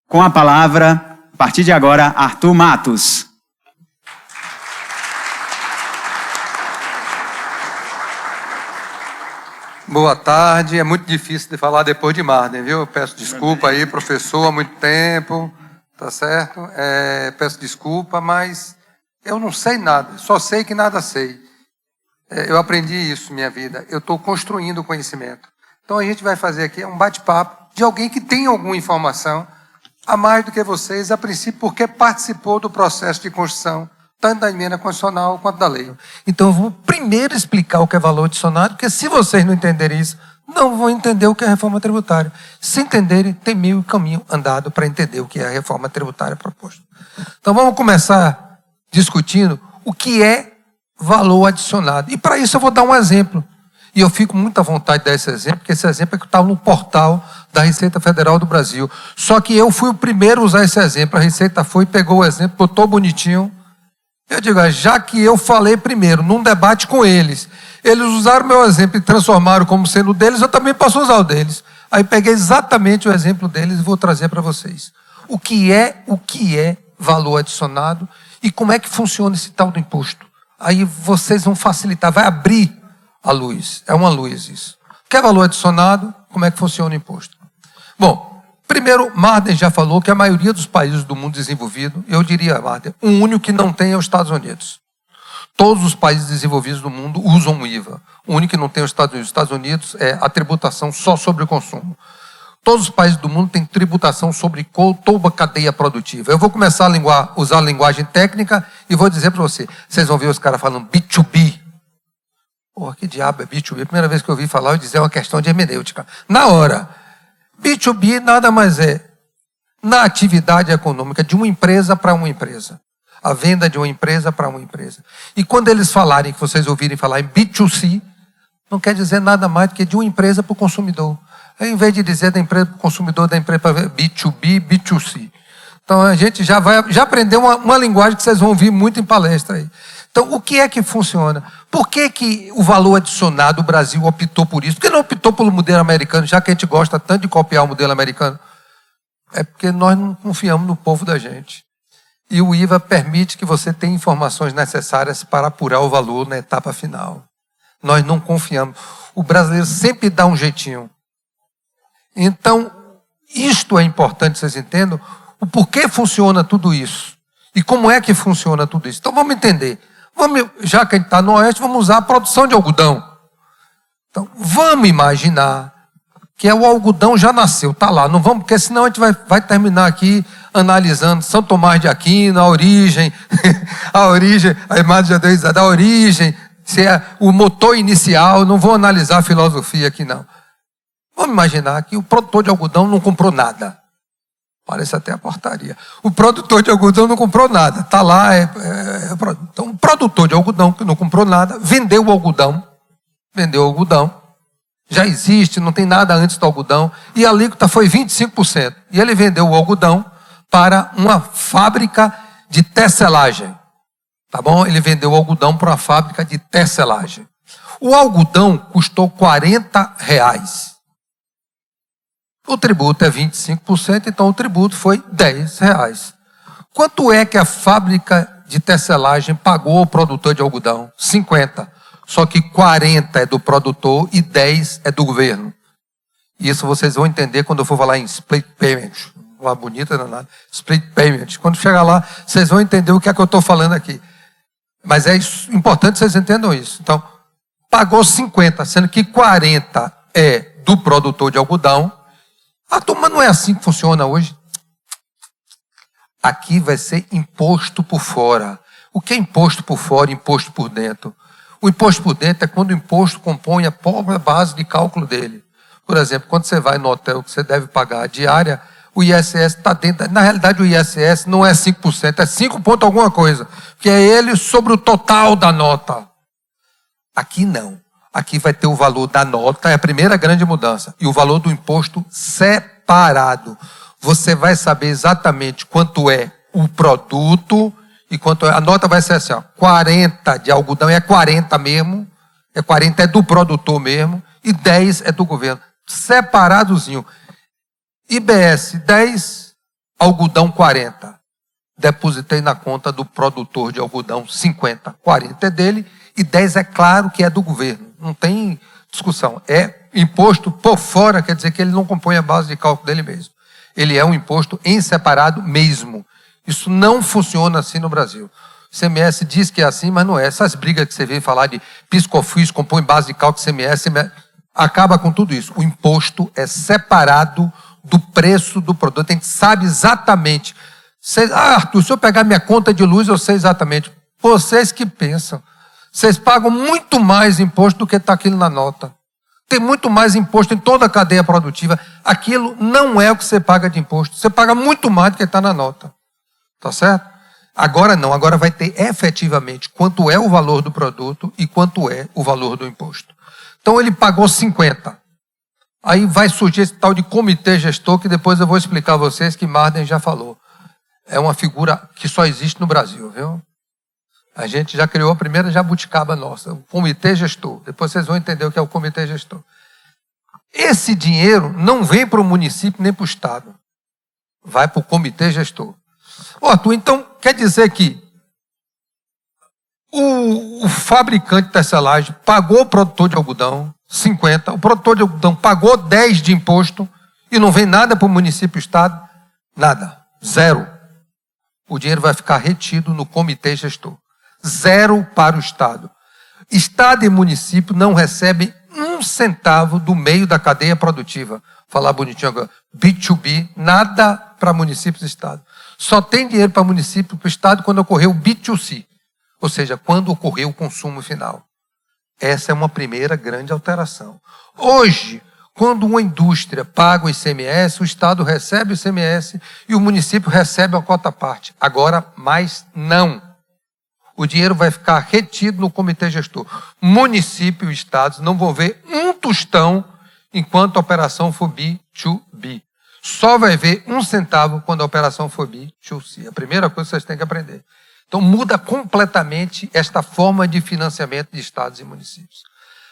Com a palavra, a partir de agora, Arthur Matos. Boa tarde, é muito difícil de falar depois de Marden, viu? Peço desculpa aí, professor, há muito tempo, tá certo? Peço desculpa, mas eu não sei nada, só sei que nada sei. Eu aprendi isso na minha vida, eu estou construindo conhecimento. Então a gente vai fazer aqui um bate-papo de alguém que tem alguma informação, a mais do que vocês, a princípio, porque participou do processo de construção, tanto da emenda constitucional quanto da lei. Então eu vou primeiro explicar o que é valor adicionado, porque se vocês não entenderem isso, não vão entender o que é reforma tributária. Se entenderem, tem meio caminho andado para entender o que é a reforma tributária proposta. Então vamos começar discutindo o que é valor adicionado. E para isso eu vou dar um exemplo. E eu fico muito à vontade de dar esse exemplo, porque esse exemplo é que está no portal da Receita Federal do Brasil. Só que eu fui o primeiro a usar esse exemplo. A Receita foi, pegou o exemplo, botou bonitinho. Eu digo, já que eu falei primeiro, num debate com eles usaram meu exemplo e transformaram como sendo o deles, eu também posso usar o deles. Aí peguei exatamente o exemplo deles e vou trazer para vocês. O que é valor adicionado e como é que funciona esse tal do imposto. Aí vocês vão facilitar, vai abrir a luz. É uma luz isso. O que é valor adicionado? Como é que funciona o imposto? Bom, primeiro, Marden já falou que a maioria dos países do mundo desenvolvido, eu diria, Marden, o único que não tem é os Estados Unidos. Todos os países desenvolvidos do mundo usam o IVA. O único que não tem é os Estados Unidos. Os Estados Unidos é a tributação só sobre o consumo. Todos os países do mundo têm tributação sobre toda a cadeia produtiva. Eu vou começar a usar a linguagem técnica e vou dizer para você. Vocês vão ver os caras falando B2B. Porra, que diabo é B2B? A primeira vez que eu ouvi falar, eu dizia uma questão de hermenêutica. Na hora. B2B nada mais é na atividade econômica de uma empresa para uma empresa. A venda de uma empresa para uma empresa. E quando eles falarem, que vocês ouvirem falar em B2C, não quer dizer nada mais do que de uma empresa para o consumidor. Aí, em vez de dizer da empresa para o consumidor, da empresa para B2B, B2C. Então a gente já aprendeu uma linguagem que vocês vão ouvir muito em palestra aí. Então, o que é que funciona? Por que o valor adicionado, o Brasil optou por isso? Por que não optou pelo modelo americano, já que a gente gosta tanto de copiar o modelo americano? É porque nós não confiamos no povo da gente. E o IVA permite que você tenha informações necessárias para apurar o valor na etapa final. Nós não confiamos. O brasileiro sempre dá um jeitinho. Então, isto é importante, vocês entendam, o porquê funciona tudo isso. E como é que funciona tudo isso. Então, vamos entender. Já que a gente está no Oeste, vamos usar a produção de algodão. Então, vamos imaginar que o algodão já nasceu, está lá. Não vamos, porque senão a gente vai terminar aqui analisando São Tomás de Aquino, a origem, a imagem já deu risada, a origem, se é o motor inicial. Não vou analisar a filosofia aqui, não. Vamos imaginar que o produtor de algodão não comprou nada. Parece até a portaria. O produtor de algodão não comprou nada. Está lá. Então, o produtor de algodão que não comprou nada, vendeu o algodão. Já existe, não tem nada antes do algodão. E a alíquota foi 25%. E ele vendeu o algodão para uma fábrica de tecelagem. Tá bom? Ele vendeu o algodão para uma fábrica de tecelagem. O algodão custou R$40. O tributo é 25%, então o tributo foi R$10. Quanto é que a fábrica de tecelagem pagou ao produtor de algodão? 50. Só que 40 é do produtor e 10 é do governo. Isso vocês vão entender quando eu for falar em split payment. Uma bonita danada. Split payment. Quando chegar lá, vocês vão entender o que é que eu estou falando aqui. Mas é importante que vocês entendam isso. Então, pagou 50, sendo que 40 é do produtor de algodão. A turma não é assim que funciona hoje. Aqui vai ser imposto por fora. O que é imposto por fora e imposto por dentro? O imposto por dentro é quando o imposto compõe a própria base de cálculo dele. Por exemplo, quando você vai no hotel que você deve pagar a diária, o ISS está dentro. Na realidade, o ISS não é 5%, é 5 ponto alguma coisa. Que é ele sobre o total da nota. Aqui não. Aqui vai ter o valor da nota, é a primeira grande mudança. E o valor do imposto separado. Você vai saber exatamente quanto é o produto e quanto é. A nota vai ser assim, ó, 40 de algodão é 40 mesmo, 40 é do produtor mesmo, e 10 é do governo. Separadozinho. IBS 10, algodão 40. Depositei na conta do produtor de algodão 50. 40 é dele e 10 é claro que é do governo. Não tem discussão. É imposto por fora, quer dizer que ele não compõe a base de cálculo dele mesmo. Ele é um imposto em separado mesmo. Isso não funciona assim no Brasil. O ICMS diz que é assim, mas não é. Essas brigas que você vê falar de PIS/COFINS, compõe base de cálculo ICMS, acaba com tudo isso. O imposto é separado do preço do produto. A gente sabe exatamente. Arthur, se eu pegar minha conta de luz, eu sei exatamente. Vocês que pensam. Vocês pagam muito mais imposto do que está aquilo na nota. Tem muito mais imposto em toda a cadeia produtiva. Aquilo não é o que você paga de imposto. Você paga muito mais do que está na nota. Tá certo? Agora não. Agora vai ter efetivamente quanto é o valor do produto e quanto é o valor do imposto. Então ele pagou 50. Aí vai surgir esse tal de comitê gestor, que depois eu vou explicar a vocês, que Marden já falou. É uma figura que só existe no Brasil, viu? A gente já criou a primeira jabuticaba nossa, o comitê gestor. Depois vocês vão entender o que é o comitê gestor. Esse dinheiro não vem para o município nem para o estado. Vai para o comitê gestor. Arthur, então quer dizer que o fabricante de tecelagem pagou o produtor de algodão 50, o produtor de algodão pagou 10 de imposto e não vem nada para o município e o estado? Nada. Zero. O dinheiro vai ficar retido no comitê gestor. Zero para o estado. Estado e município não recebem um centavo do meio da cadeia produtiva. Falar bonitinho agora. B2B, nada para municípios e estado. Só tem dinheiro para município e para o estado quando ocorreu o B2C. Ou seja, quando ocorreu o consumo final. Essa é uma primeira grande alteração. Hoje, quando uma indústria paga o ICMS, o estado recebe o ICMS e o município recebe uma cota à parte. Agora, mais não. O dinheiro vai ficar retido no comitê gestor. Município e estados não vão ver um tostão enquanto a operação for B2B. Só vai ver um centavo quando a operação for B2C. A primeira coisa que vocês têm que aprender. Então muda completamente esta forma de financiamento de estados e municípios.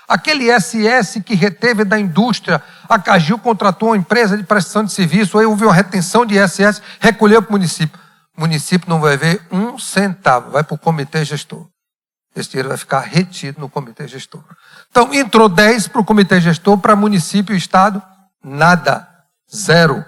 Aquele SS que reteve da indústria, a Cagil contratou uma empresa de prestação de serviço, aí houve uma retenção de ISS, recolheu para o município. O município não vai ver um centavo, vai para o comitê gestor. Esse dinheiro vai ficar retido no comitê gestor. Então, entrou 10 para o comitê gestor, para município e estado, nada, zero.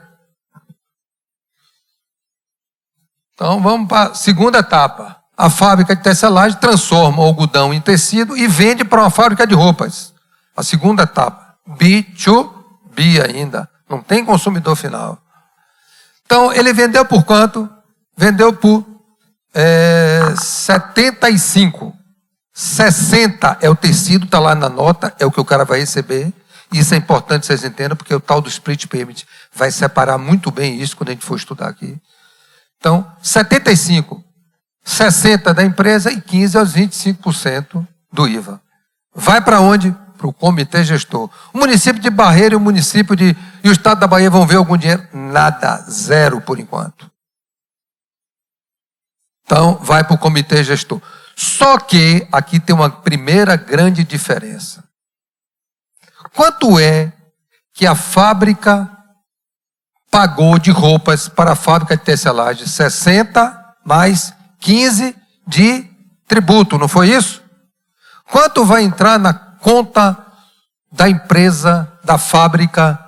Então, vamos para a segunda etapa. A fábrica de tecelagem transforma o algodão em tecido e vende para uma fábrica de roupas. A segunda etapa. B2B ainda. Não tem consumidor final. Então, ele vendeu por quanto? Vendeu por 75. 60 é o tecido, está lá na nota, é o que o cara vai receber. Isso é importante vocês entendam, porque o tal do split payment vai separar muito bem isso quando a gente for estudar aqui. Então, 75, 60 da empresa e 15 aos 25% do IVA. Vai para onde? Para o comitê gestor. O município de Barreira e o município e o estado da Bahia vão ver algum dinheiro? Nada, zero por enquanto. Então, vai para o comitê gestor. Só que aqui tem uma primeira grande diferença. Quanto é que a fábrica pagou de roupas para a fábrica de tecelagem? 60 mais 15 de tributo, não foi isso? Quanto vai entrar na conta da empresa, da fábrica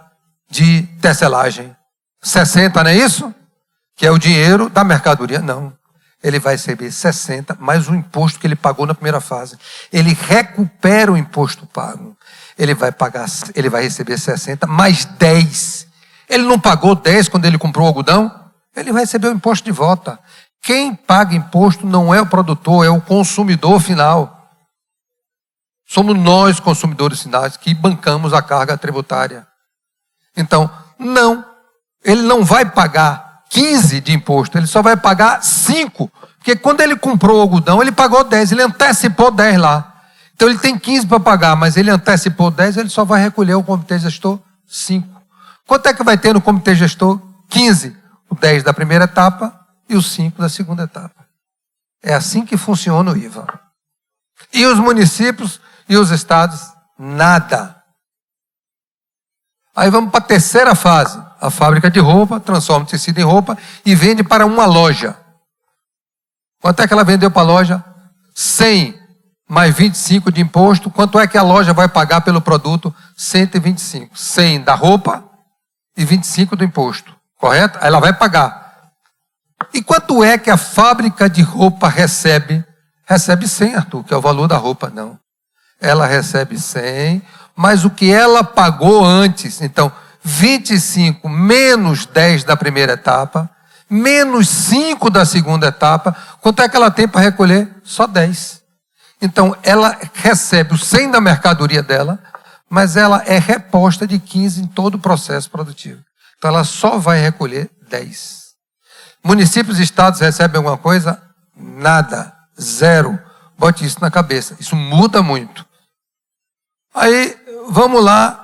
de tecelagem? 60, não é isso? Que é o dinheiro da mercadoria? Não. Ele vai receber 60 mais o imposto que ele pagou na primeira fase. Ele recupera o imposto pago. Ele vai receber 60 mais 10. Ele não pagou 10 quando ele comprou o algodão? Ele vai receber o imposto de volta. Quem paga imposto não é o produtor, é o consumidor final. Somos nós, consumidores finais, que bancamos a carga tributária. Então, não. Ele não vai pagar 15 de imposto, ele só vai pagar 5. Porque quando ele comprou o algodão, ele pagou 10, ele antecipou 10 lá. Então ele tem 15 para pagar, mas ele antecipou 10, ele só vai recolher o comitê gestor 5. Quanto é que vai ter no comitê gestor? 15. O 10 da primeira etapa e o 5 da segunda etapa. É assim que funciona o IVA. E os municípios e os estados, nada. Aí vamos para a terceira fase. a fábrica de roupa, transforma o tecido em roupa e vende para uma loja. Quanto é que ela vendeu para a loja? 100 mais 25 de imposto. Quanto é que a loja vai pagar pelo produto? 125. 100 da roupa e 25 do imposto. Correto? Ela vai pagar. E quanto é que a fábrica de roupa recebe? Recebe 100, Arthur, que é o valor da roupa. Não. Ela recebe 100, mas o que ela pagou antes. Então, 25 menos 10 da primeira etapa, menos 5 da segunda etapa. Quanto é que ela tem para recolher? Só 10. Então, ela recebe os 100 da mercadoria dela, mas ela é reposta de 15 em todo o processo produtivo. Então, ela só vai recolher 10. Municípios e estados recebem alguma coisa? Nada. Zero. Bote isso na cabeça. Isso muda muito. Aí, vamos lá.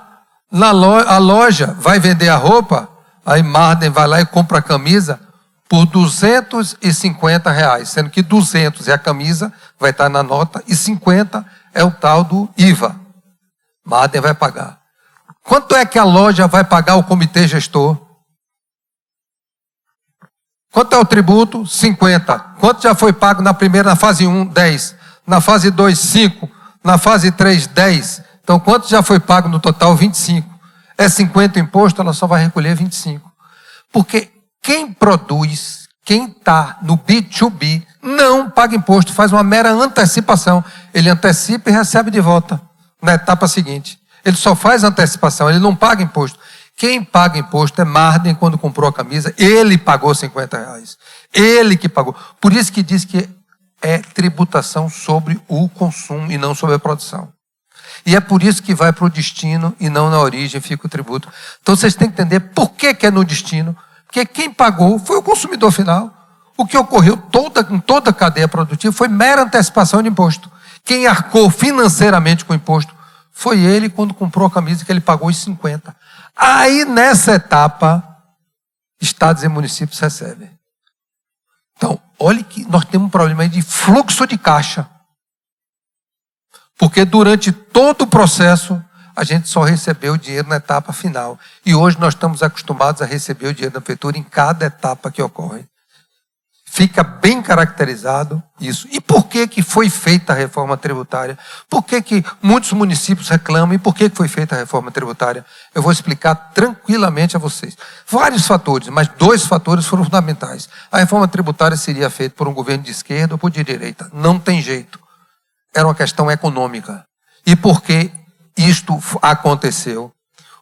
A loja vai vender a roupa, aí Marden vai lá e compra a camisa por R$250, sendo que 200 é a camisa, vai estar na nota, e 50 é o tal do IVA. Marden vai pagar. Quanto é que a loja vai pagar ao comitê gestor? Quanto é o tributo? 50. Quanto já foi pago na primeira, na fase 1? 10. Na fase 2, 5. Na fase 3, 10. Então, quanto já foi pago no total? 25. É 50 imposto, ela só vai recolher 25. Porque quem produz, quem está no B2B, não paga imposto, faz uma mera antecipação. Ele antecipa e recebe de volta na etapa seguinte. Ele só faz antecipação, ele não paga imposto. Quem paga imposto é Marden quando comprou a camisa, ele pagou R$50. Ele que pagou. Por isso que diz que é tributação sobre o consumo e não sobre a produção. E é por isso que vai para o destino e não na origem fica o tributo. Então vocês têm que entender por que é no destino. Porque quem pagou foi o consumidor final. O que ocorreu em toda a cadeia produtiva foi mera antecipação de imposto. Quem arcou financeiramente com o imposto foi ele quando comprou a camisa que ele pagou os 50. Aí nessa etapa, estados e municípios recebem. Então, olhe que nós temos um problema aí de fluxo de caixa. Porque durante todo o processo, a gente só recebeu o dinheiro na etapa final. E hoje nós estamos acostumados a receber o dinheiro da prefeitura em cada etapa que ocorre. Fica bem caracterizado isso. E por que foi feita a reforma tributária? Por que muitos municípios reclamam e por que foi feita a reforma tributária? Eu vou explicar tranquilamente a vocês. Vários fatores, mas 2 fatores foram fundamentais. A reforma tributária seria feita por um governo de esquerda ou por de direita. Não tem jeito. Era uma questão econômica. E por que isto aconteceu?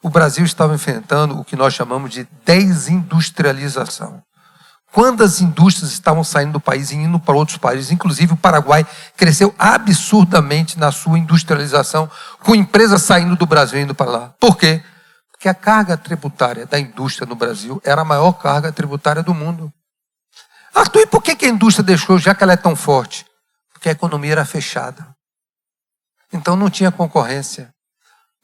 O Brasil estava enfrentando o que nós chamamos de desindustrialização. Quando as indústrias estavam saindo do país e indo para outros países, inclusive o Paraguai cresceu absurdamente na sua industrialização, com empresas saindo do Brasil e indo para lá. Por quê? Porque a carga tributária da indústria no Brasil era a maior carga tributária do mundo. Arthur, e por que a indústria deixou, já que ela é tão forte? Porque a economia era fechada. Então não tinha concorrência.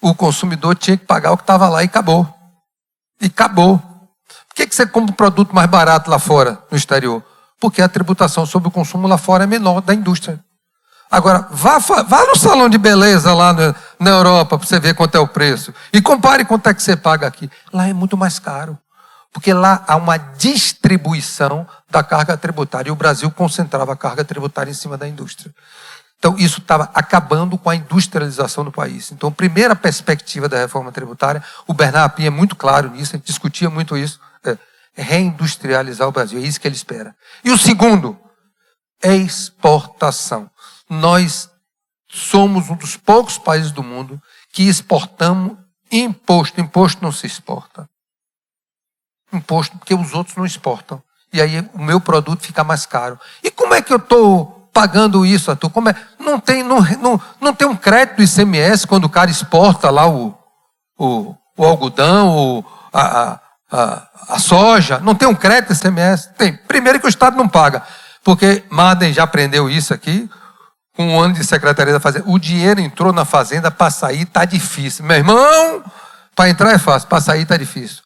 O consumidor tinha que pagar o que estava lá e acabou. E acabou. Por que você compra um produto mais barato lá fora, no exterior? Porque a tributação sobre o consumo lá fora é menor da indústria. Agora, vá no salão de beleza lá na Europa para você ver quanto é o preço. E compare quanto é que você paga aqui. Lá é muito mais caro. Porque lá há uma distribuição da carga tributária. E o Brasil concentrava a carga tributária em cima da indústria. Então, isso estava acabando com a industrialização do país. Então, a primeira perspectiva da reforma tributária, o Bernard Arpin é muito claro nisso, a gente discutia muito isso, é reindustrializar o Brasil. É isso que ele espera. E o segundo, exportação. Nós somos um dos poucos países do mundo que exportamos imposto. Imposto não se exporta. Imposto porque os outros não exportam. E aí o meu produto fica mais caro. E como é que eu estou pagando isso, Arthur? Como é? Não tem um crédito do ICMS quando o cara exporta lá o algodão, a soja. Não tem um crédito do ICMS? Tem. Primeiro que o Estado não paga. Porque Marden já aprendeu isso aqui, com um ano de Secretaria da Fazenda. O dinheiro entrou na Fazenda, para sair está difícil. Meu irmão, para entrar é fácil, para sair está difícil.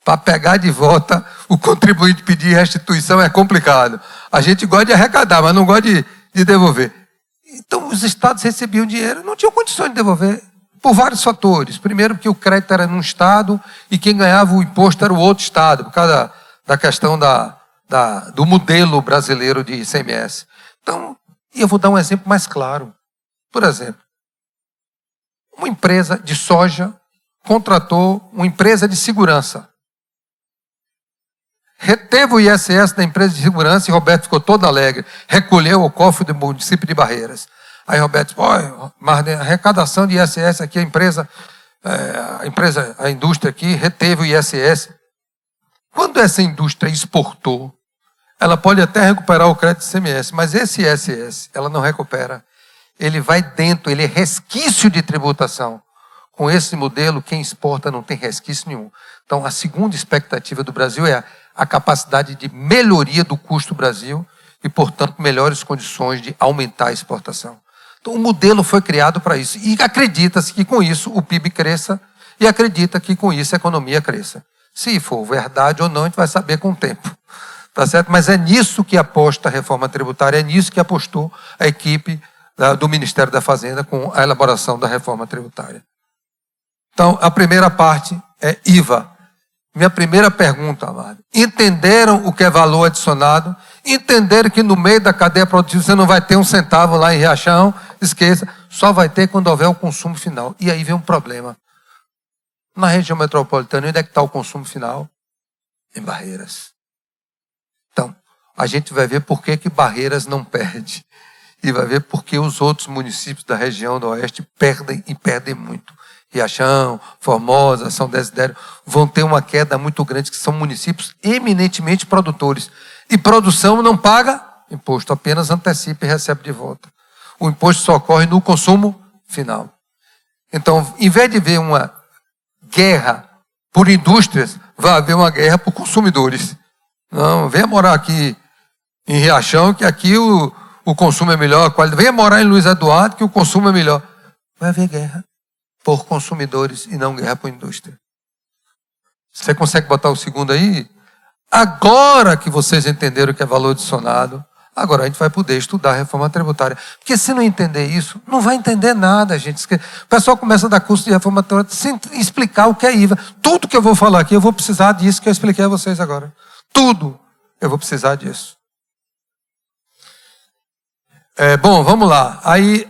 Para pegar de volta, o contribuinte pedir restituição é complicado. A gente gosta de arrecadar, mas não gosta de devolver. Então, os estados recebiam dinheiro, não tinham condições de devolver. Por vários fatores. Primeiro, porque o crédito era num estado e quem ganhava o imposto era o outro estado, por causa da questão do modelo brasileiro de ICMS. Então, eu vou dar um exemplo mais claro. Por exemplo, uma empresa de soja contratou uma empresa de segurança. Reteve o ISS da empresa de segurança e Roberto ficou todo alegre. Recolheu o cofre do município de Barreiras. Aí Roberto disse, mas a arrecadação de ISS aqui, a indústria aqui reteve o ISS. Quando essa indústria exportou, ela pode até recuperar o crédito de ICMS, mas esse ISS, ela não recupera. Ele vai dentro, ele é resquício de tributação. Com esse modelo, quem exporta não tem resquício nenhum. Então, a segunda expectativa do Brasil é a capacidade de melhoria do custo do Brasil e, portanto, melhores condições de aumentar a exportação. Então, o modelo foi criado para isso. E acredita-se que com isso o PIB cresça e acredita que com isso a economia cresça. Se for verdade ou não, a gente vai saber com o tempo. Tá certo? Mas é nisso que aposta a reforma tributária, é nisso que apostou a equipe do Ministério da Fazenda com a elaboração da reforma tributária. Então, a primeira parte é IVA. Minha primeira pergunta, amado. Entenderam o que é valor adicionado? Entenderam que no meio da cadeia produtiva você não vai ter um centavo lá em Riachão? Esqueça. Só vai ter quando houver o consumo final. E aí vem um problema. Na região metropolitana, onde é que está o consumo final? Em Barreiras. Então, a gente vai ver por que Barreiras não perde. E vai ver por que os outros municípios da região do Oeste perdem e perdem muito. Riachão, Formosa, São Desidério, vão ter uma queda muito grande, que são municípios eminentemente produtores. E produção não paga imposto, apenas antecipa e recebe de volta. O imposto só ocorre no consumo final. Então, em vez de ver uma guerra por indústrias, vai haver uma guerra por consumidores. Não, venha morar aqui em Riachão, que aqui o consumo é melhor, a qualidade. Venha morar em Luiz Eduardo, que o consumo é melhor. Vai haver guerra por consumidores e não guerra por indústria. Você consegue botar o segundo aí? Agora que vocês entenderam o que é valor adicionado, agora a gente vai poder estudar a reforma tributária. Porque se não entender isso, não vai entender nada, gente. O pessoal começa a dar curso de reforma tributária sem explicar o que é IVA. Tudo que eu vou falar aqui, eu vou precisar disso que eu expliquei a vocês agora. Tudo eu vou precisar disso. Bom, vamos lá. Aí,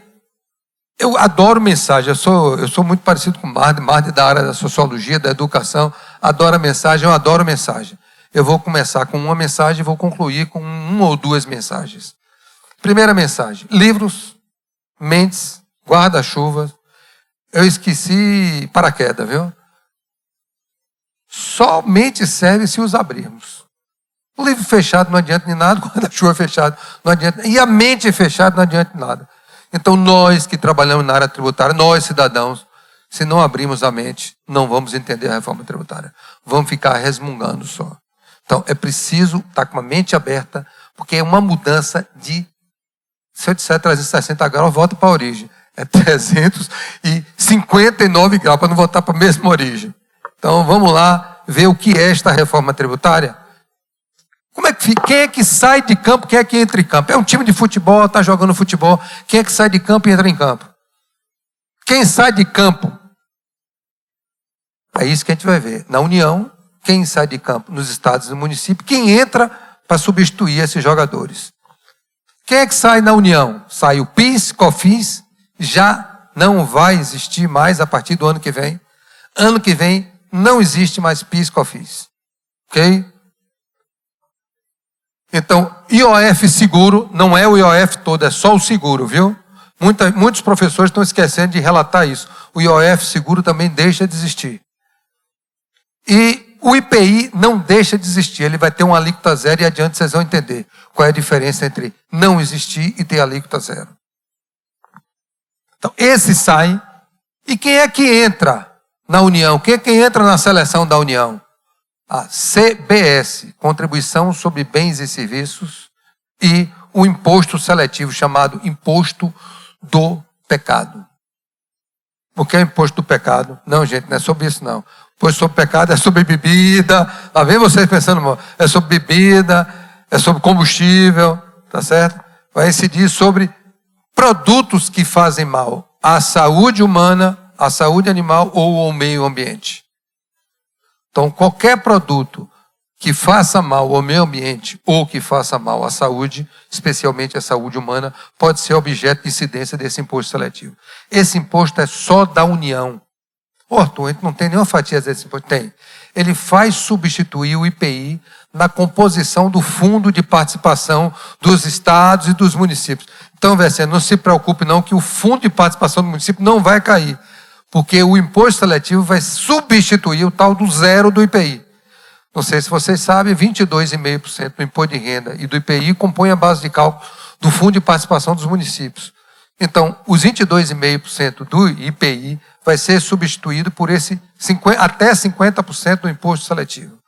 eu adoro mensagem. Eu sou muito parecido com o Marde da área da sociologia, da educação. Adoro a mensagem, eu adoro mensagem. Eu vou começar com uma mensagem e vou concluir com uma ou duas mensagens. Primeira mensagem. Livros, mentes, guarda-chuva. Eu esqueci paraquedas, viu? Somente serve se os abrirmos. O livro fechado não adianta de nada, o guarda-chuva fechado não adianta. E a mente fechada não adianta de nada. Então nós que trabalhamos na área tributária, nós cidadãos, se não abrirmos a mente, não vamos entender a reforma tributária. Vamos ficar resmungando só. Então é preciso estar com a mente aberta, porque é uma mudança de, se eu disser 360 graus, volta para a origem. É 359 graus, para não voltar para a mesma origem. Então vamos lá ver o que é esta reforma tributária. Quem é que sai de campo, quem é que entra em campo? É um time de futebol, está jogando futebol. Quem é que sai de campo e entra em campo? Quem sai de campo? É isso que a gente vai ver. Na União, quem sai de campo? Nos estados e no município. Quem entra para substituir esses jogadores? Quem é que sai na União? Sai o PIS, COFINS, já não vai existir mais a partir do ano que vem. Ano que vem não existe mais PIS, COFINS. Ok? Então, IOF seguro não é o IOF todo, é só o seguro, viu? Muitos professores estão esquecendo de relatar isso. O IOF seguro também deixa de existir. E o IPI não deixa de existir. Ele vai ter uma alíquota zero e adiante vocês vão entender qual é a diferença entre não existir e ter alíquota zero. Então, esse sai. E quem é que entra na União? Quem é que entra na seleção da União? A CBS, Contribuição sobre Bens e Serviços, e o imposto seletivo chamado Imposto do Pecado. O que é o imposto do pecado? Não, gente, não é sobre isso não. O imposto sobre pecado é sobre bebida. Lá vem vocês pensando, é sobre bebida, é sobre combustível, tá certo? Vai incidir sobre produtos que fazem mal à saúde humana, à saúde animal ou ao meio ambiente. Então, qualquer produto que faça mal ao meio ambiente ou que faça mal à saúde, especialmente à saúde humana, pode ser objeto de incidência desse imposto seletivo. Esse imposto é só da União. Arthur, a gente não tem nenhuma fatia desse imposto. Tem. Ele faz substituir o IPI na composição do fundo de participação dos estados e dos municípios. Então, Vecê, não se preocupe não que o fundo de participação do município não vai cair, porque o imposto seletivo vai substituir o tal do zero do IPI. Não sei se vocês sabem, 22,5% do imposto de renda e do IPI compõem a base de cálculo do fundo de participação dos municípios. Então, os 22,5% do IPI vai ser substituído por esse até 50% do imposto seletivo.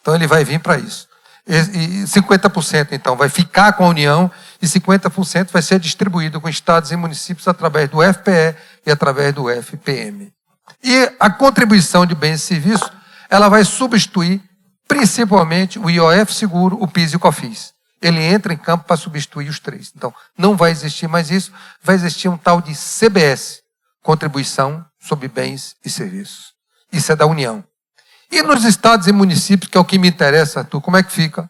Então, ele vai vir para isso. E 50%, então, vai ficar com a União e 50% vai ser distribuído com estados e municípios através do FPE e através do FPM. E a contribuição de bens e serviços, ela vai substituir principalmente o IOF seguro, o PIS e o COFINS. Ele entra em campo para substituir os três. Então, não vai existir mais isso, vai existir um tal de CBS, Contribuição sobre Bens e Serviços. Isso é da União. E nos estados e municípios, que é o que me interessa, Arthur, como é que fica?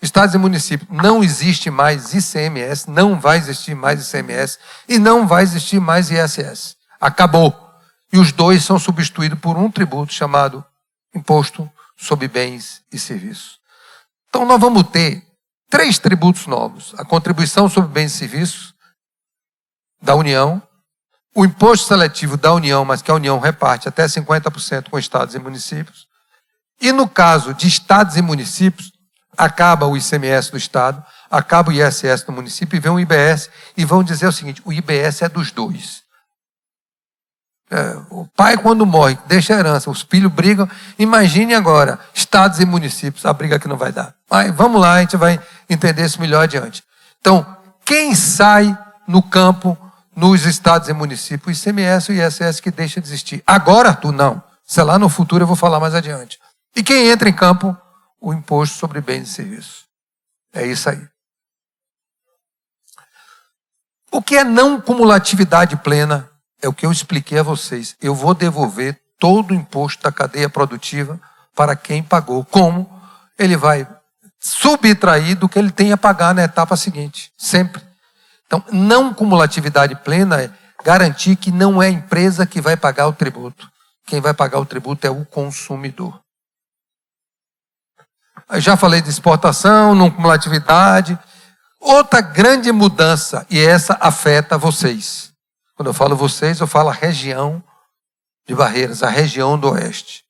Estados e municípios, não existe mais ICMS, não vai existir mais ICMS e não vai existir mais ISS. Acabou. E os dois são substituídos por um tributo chamado Imposto sobre Bens e Serviços. Então, nós vamos ter 3 tributos novos: a contribuição sobre bens e serviços da União, o imposto seletivo da União, mas que a União reparte até 50% com estados e municípios. E no caso de estados e municípios, acaba o ICMS do estado, acaba o ISS do município e vem o IBS e vão dizer o seguinte: o IBS é dos dois. O pai, quando morre, deixa a herança, os filhos brigam. Imagine agora, estados e municípios, a briga que não vai dar. Mas vamos lá, a gente vai entender isso melhor adiante. Então, quem sai no campo, nos estados e municípios? O ICMS e o ISS que deixa de existir. Agora, Arthur, não. Sei lá, no futuro eu vou falar mais adiante. E quem entra em campo? O imposto sobre bens e serviços. É isso aí. O que é não cumulatividade plena? É o que eu expliquei a vocês. Eu vou devolver todo o imposto da cadeia produtiva para quem pagou. Como? Ele vai subtrair do que ele tem a pagar na etapa seguinte. Sempre. Então, não cumulatividade plena é garantir que não é a empresa que vai pagar o tributo. Quem vai pagar o tributo é o consumidor. Eu já falei de exportação, não cumulatividade. Outra grande mudança, e essa afeta vocês. Quando eu falo vocês, eu falo a região de Barreiras, a região do Oeste.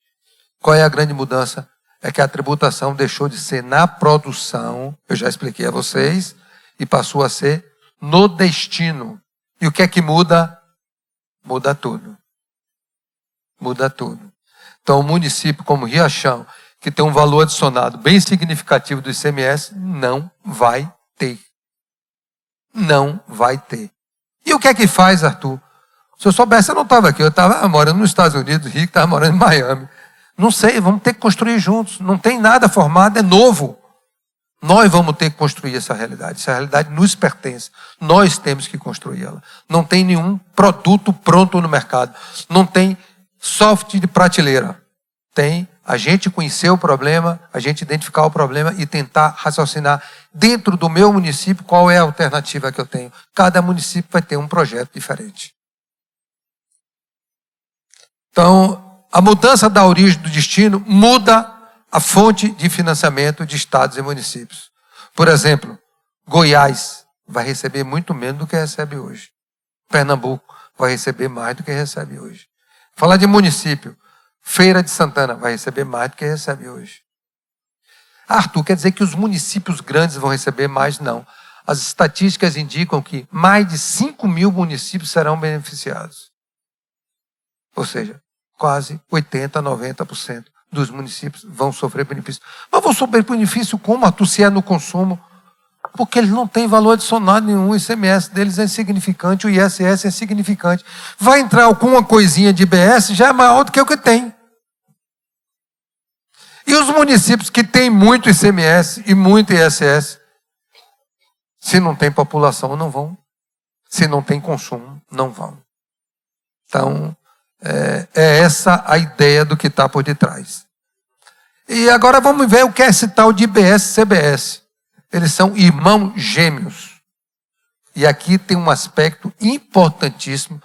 Qual é a grande mudança? É que a tributação deixou de ser na produção, eu já expliquei a vocês, e passou a ser no destino. E o que é que muda? Muda tudo. Muda tudo. Então, o município como Riachão, que tem um valor adicionado bem significativo do ICMS, não vai ter. Não vai ter. E o que é que faz, Arthur? Se eu soubesse, eu não estava aqui. Eu estava morando nos Estados Unidos, o Rico estava morando em Miami. Não sei, vamos ter que construir juntos. Não tem nada formado, é novo. Nós vamos ter que construir essa realidade. Essa realidade nos pertence. Nós temos que construí-la. Não tem nenhum produto pronto no mercado. Não tem software de prateleira. Tem a gente conhecer o problema, a gente identificar o problema e tentar raciocinar dentro do meu município qual é a alternativa que eu tenho. Cada município vai ter um projeto diferente. Então, a mudança da origem do destino muda a fonte de financiamento de estados e municípios. Por exemplo, Goiás vai receber muito menos do que recebe hoje. Pernambuco vai receber mais do que recebe hoje. Falar de município, Feira de Santana vai receber mais do que recebe hoje. Arthur, quer dizer que os municípios grandes vão receber mais? Não. As estatísticas indicam que mais de 5.000 municípios serão beneficiados. Ou seja, quase 80%, 90% dos municípios vão sofrer benefício. Mas vão sofrer benefício como, Arthur, se é no consumo? Porque eles não têm valor adicionado nenhum, o ICMS deles é insignificante, o ISS é insignificante. Vai entrar alguma coisinha de IBS, já é maior do que o que tem. E os municípios que têm muito ICMS e muito ISS, se não tem população, não vão. Se não tem consumo, não vão. Então, É essa a ideia do que está por detrás. E agora vamos ver o que é esse tal de IBS e CBS. Eles são irmãos gêmeos. E aqui tem um aspecto importantíssimo,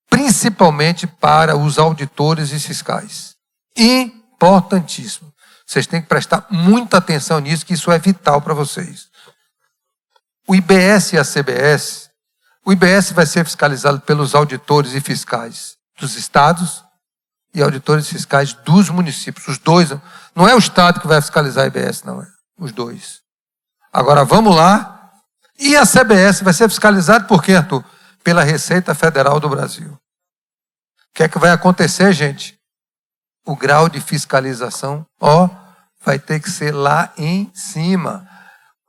principalmente para os auditores e fiscais. Importantíssimo. Vocês têm que prestar muita atenção nisso, que isso é vital para vocês. O IBS e a CBS, o IBS vai ser fiscalizado pelos auditores e fiscais dos estados e auditores fiscais dos municípios. Os dois, não é o estado que vai fiscalizar a IBS, não é. Os dois. Agora vamos lá. E a CBS vai ser fiscalizada por quê, Arthur? Pela Receita Federal do Brasil. O que é que vai acontecer, gente? O grau de fiscalização, vai ter que ser lá em cima.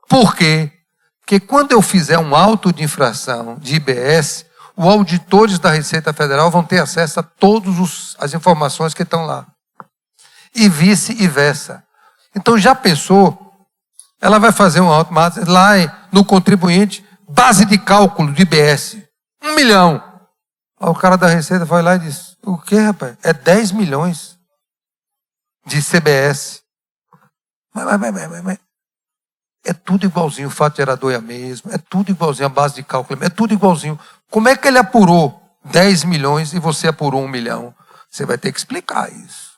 Por quê? Porque quando eu fizer um auto de infração de IBS, os auditores da Receita Federal vão ter acesso a todas as informações que estão lá. E vice-versa. Então já pensou? Ela vai fazer um auto lá no contribuinte, base de cálculo de IBS, 1 milhão. Aí o cara da Receita vai lá e diz, o quê, rapaz? É 10 milhões de CBS. Mas é tudo igualzinho, o fato gerador é a mesma, é tudo igualzinho, a base de cálculo é tudo igualzinho. Como é que ele apurou 10 milhões e você apurou 1 milhão? Você vai ter que explicar isso.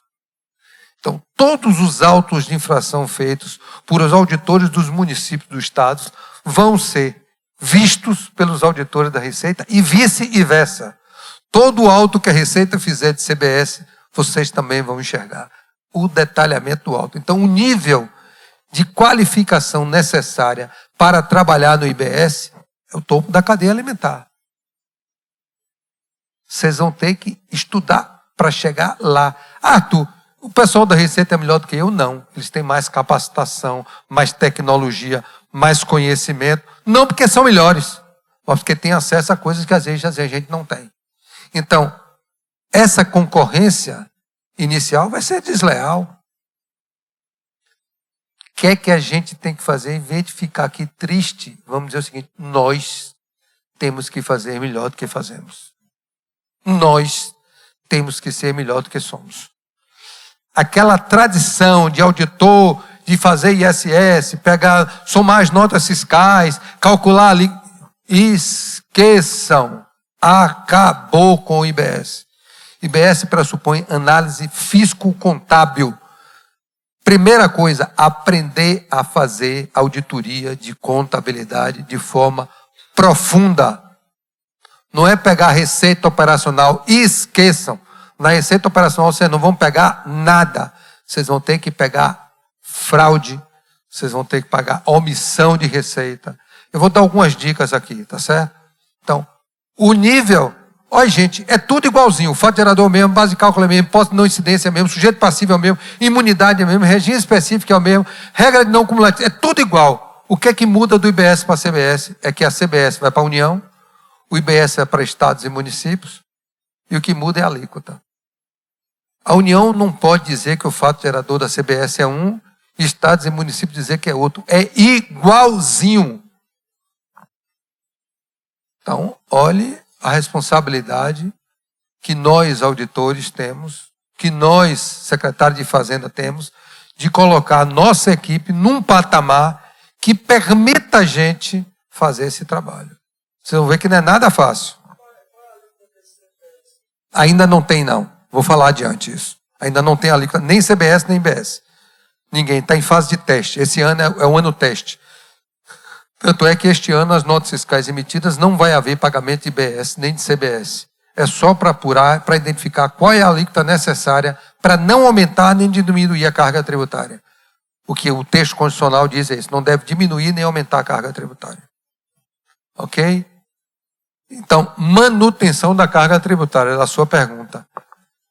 Então, todos os autos de infração feitos por os auditores dos municípios dos estados vão ser vistos pelos auditores da Receita e vice-versa. Todo auto que a Receita fizer de CBS, vocês também vão enxergar o detalhamento do auto. Então, o nível de qualificação necessária para trabalhar no IBS é o topo da cadeia alimentar. Vocês vão ter que estudar para chegar lá. Arthur, o pessoal da Receita é melhor do que eu? Não. Eles têm mais capacitação, mais tecnologia, mais conhecimento. Não porque são melhores, mas porque têm acesso a coisas que às vezes a gente não tem. Então, essa concorrência inicial vai ser desleal. O que é que a gente tem que fazer? Em vez de ficar aqui triste, vamos dizer o seguinte, nós temos que fazer melhor do que fazemos. Nós temos que ser melhor do que somos. Aquela tradição de auditor, de fazer ISS, pegar, somar as notas fiscais, calcular ali, esqueçam. Acabou com o IBS. IBS pressupõe análise fisco-contábil. Primeira coisa, aprender a fazer auditoria de contabilidade de forma profunda. Não é pegar receita operacional, esqueçam. Na receita operacional vocês não vão pegar nada. Vocês vão ter que pegar fraude, vocês vão ter que pagar omissão de receita. Eu vou dar algumas dicas aqui, tá certo? Então, o nível, olha gente, é tudo igualzinho. O fato gerador é o mesmo, base de cálculo é o mesmo, imposto de não incidência é o mesmo, sujeito passivo é o mesmo, imunidade é o mesmo, regime específico é o mesmo, regra de não cumulativo, é tudo igual. O que é que muda do IBS para a CBS? É que a CBS vai para a União, o IBS vai para estados e municípios, e o que muda é a alíquota. A União não pode dizer que o fato gerador da CBS é um, e estados e municípios dizer que é outro. É igualzinho. Então, olhe a responsabilidade que nós, auditores, temos, que nós, secretários de Fazenda, temos, de colocar a nossa equipe num patamar que permita a gente fazer esse trabalho. Vocês vão ver que não é nada fácil. Ainda não tem, não. Vou falar adiante isso. Ainda não tem alíquota, nem CBS, nem IBS. Ninguém está em fase de teste. Esse ano é um ano teste. Tanto é que este ano as notas fiscais emitidas não vai haver pagamento de IBS nem de CBS. É só para apurar, para identificar qual é a alíquota necessária para não aumentar nem diminuir a carga tributária. O que o texto constitucional diz é isso. Não deve diminuir nem aumentar a carga tributária. Ok? Então, manutenção da carga tributária, é a sua pergunta.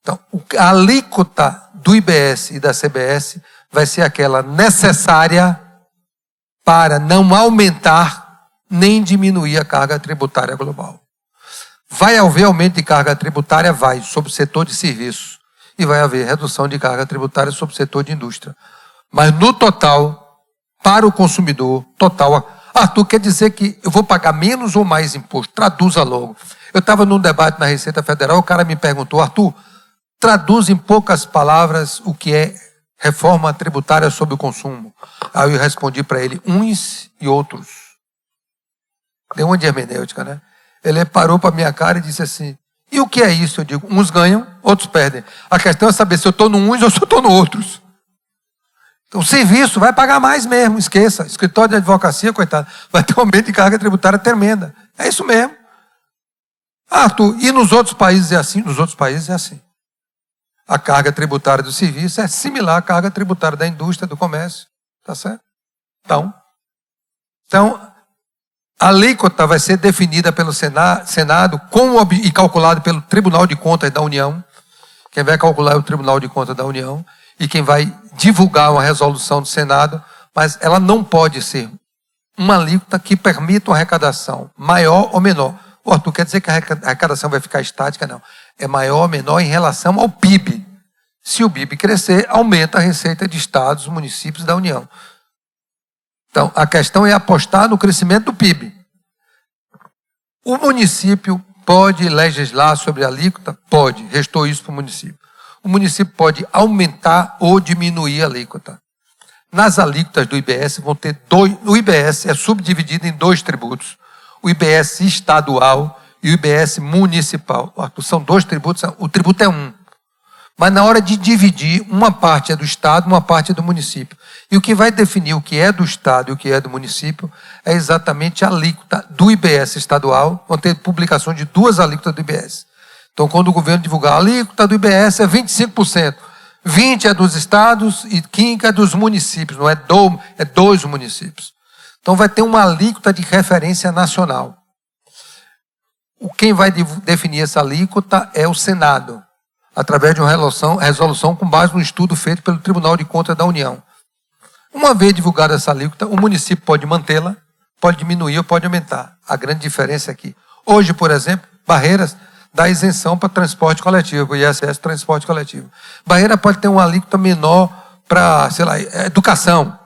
Então, a alíquota do IBS e da CBS vai ser aquela necessária para não aumentar nem diminuir a carga tributária global. Vai haver aumento de carga tributária? Vai, sobre o setor de serviços. E vai haver redução de carga tributária sobre o setor de indústria. Mas no total, para o consumidor, total. Arthur, quer dizer que eu vou pagar menos ou mais imposto? Traduza logo. Eu estava num debate na Receita Federal, o cara me perguntou, Arthur, traduz em poucas palavras o que é reforma tributária sobre o consumo. Aí eu respondi para ele, uns e outros. Deu uma de hermenêutica, né? Ele parou para minha cara e disse assim, e o que é isso? Eu digo, uns ganham, outros perdem. A questão é saber se eu estou no uns ou se eu estou no outros. Então, o serviço vai pagar mais mesmo, esqueça. Escritório de advocacia, coitado, vai ter um aumento de carga tributária tremenda. É isso mesmo. Arthur, e nos outros países é assim? Nos outros países é assim. A carga tributária do serviço é similar à carga tributária da indústria, do comércio. Tá certo? Então a alíquota vai ser definida pelo Senado e calculada pelo Tribunal de Contas da União. Quem vai calcular é o Tribunal de Contas da União. E quem vai divulgar uma resolução do Senado, mas ela não pode ser uma alíquota que permita uma arrecadação maior ou menor. Arthur, quer dizer que a arrecadação vai ficar estática? Não. É maior ou menor em relação ao PIB. Se o PIB crescer, aumenta a receita de estados, municípios da União. Então, a questão é apostar no crescimento do PIB. O município pode legislar sobre a alíquota? Pode. Restou isso para o município. O município pode aumentar ou diminuir a alíquota. Nas alíquotas do IBS vão ter o IBS é subdividido em 2 tributos. O IBS estadual e o IBS municipal. São 2 tributos, o tributo é um. Mas na hora de dividir, uma parte é do Estado, uma parte é do município. E o que vai definir o que é do Estado e o que é do município é exatamente a alíquota do IBS estadual. Vão ter publicação de 2 alíquotas do IBS. Então, quando o governo divulgar a alíquota do IBS é 25%. 20% é dos estados e 15% é dos municípios, não é dos municípios. Então, vai ter uma alíquota de referência nacional. Quem vai definir essa alíquota é o Senado, através de uma resolução com base no estudo feito pelo Tribunal de Contas da União. Uma vez divulgada essa alíquota, o município pode mantê-la, pode diminuir ou pode aumentar. A grande diferença é que, hoje, por exemplo, Barreiras dá isenção para transporte coletivo, o ISS transporte coletivo. Barreira pode ter uma alíquota menor para, educação.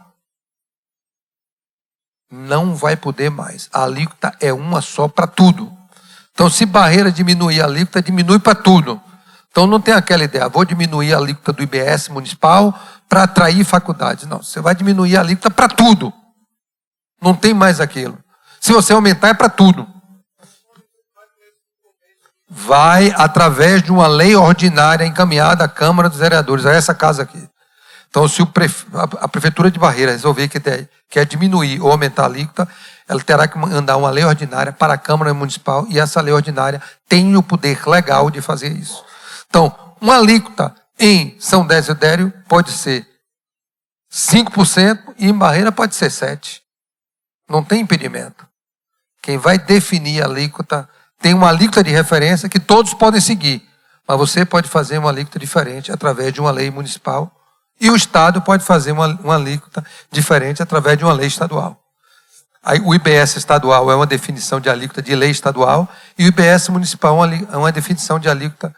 Não vai poder mais. A alíquota é uma só para tudo. Então, se Barreira diminuir a alíquota, diminui para tudo. Então, não tem aquela ideia, vou diminuir a alíquota do IBS municipal para atrair faculdades. Não, você vai diminuir a alíquota para tudo. Não tem mais aquilo. Se você aumentar, é para tudo. Vai através de uma lei ordinária encaminhada à Câmara dos Vereadores, a essa casa aqui. Então, se a Prefeitura de Barreira resolver que quer diminuir ou aumentar a alíquota, ela terá que mandar uma lei ordinária para a Câmara Municipal e essa lei ordinária tem o poder legal de fazer isso. Então, uma alíquota em São Desidério pode ser 5% e em Barreira pode ser 7%. Não tem impedimento. Quem vai definir a alíquota tem uma alíquota de referência que todos podem seguir, mas você pode fazer uma alíquota diferente através de uma lei municipal e o Estado pode fazer uma alíquota diferente através de uma lei estadual. Aí, o IBS estadual é uma definição de alíquota de lei estadual e o IBS municipal é uma definição de alíquota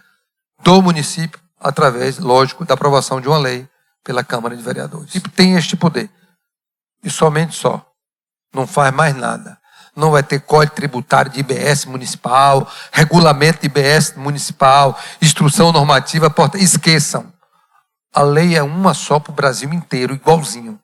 do município através, lógico, da aprovação de uma lei pela Câmara de Vereadores. E tem este poder. E somente só. Não faz mais nada. Não vai ter código tributário de IBS municipal, regulamento de IBS municipal, instrução normativa, esqueçam. A lei é uma só para o Brasil inteiro, igualzinho.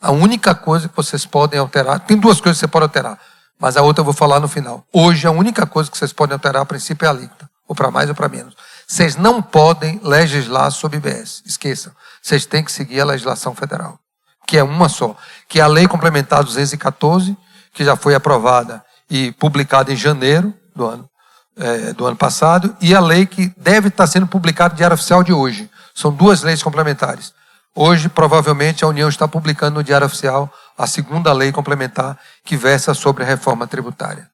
A única coisa que vocês podem alterar, tem 2 coisas que você pode alterar, mas a outra eu vou falar no final. Hoje a única coisa que vocês podem alterar a princípio é a alíquota, ou para mais ou para menos. Vocês não podem legislar sobre IBS, esqueçam. Vocês têm que seguir a legislação federal, que é uma só, que é a Lei Complementar 214, que já foi aprovada e publicada em janeiro do ano passado, e a lei que deve estar sendo publicada no Diário Oficial de hoje. São 2 leis complementares. Hoje, provavelmente, a União está publicando no Diário Oficial a 2ª lei complementar que versa sobre a reforma tributária.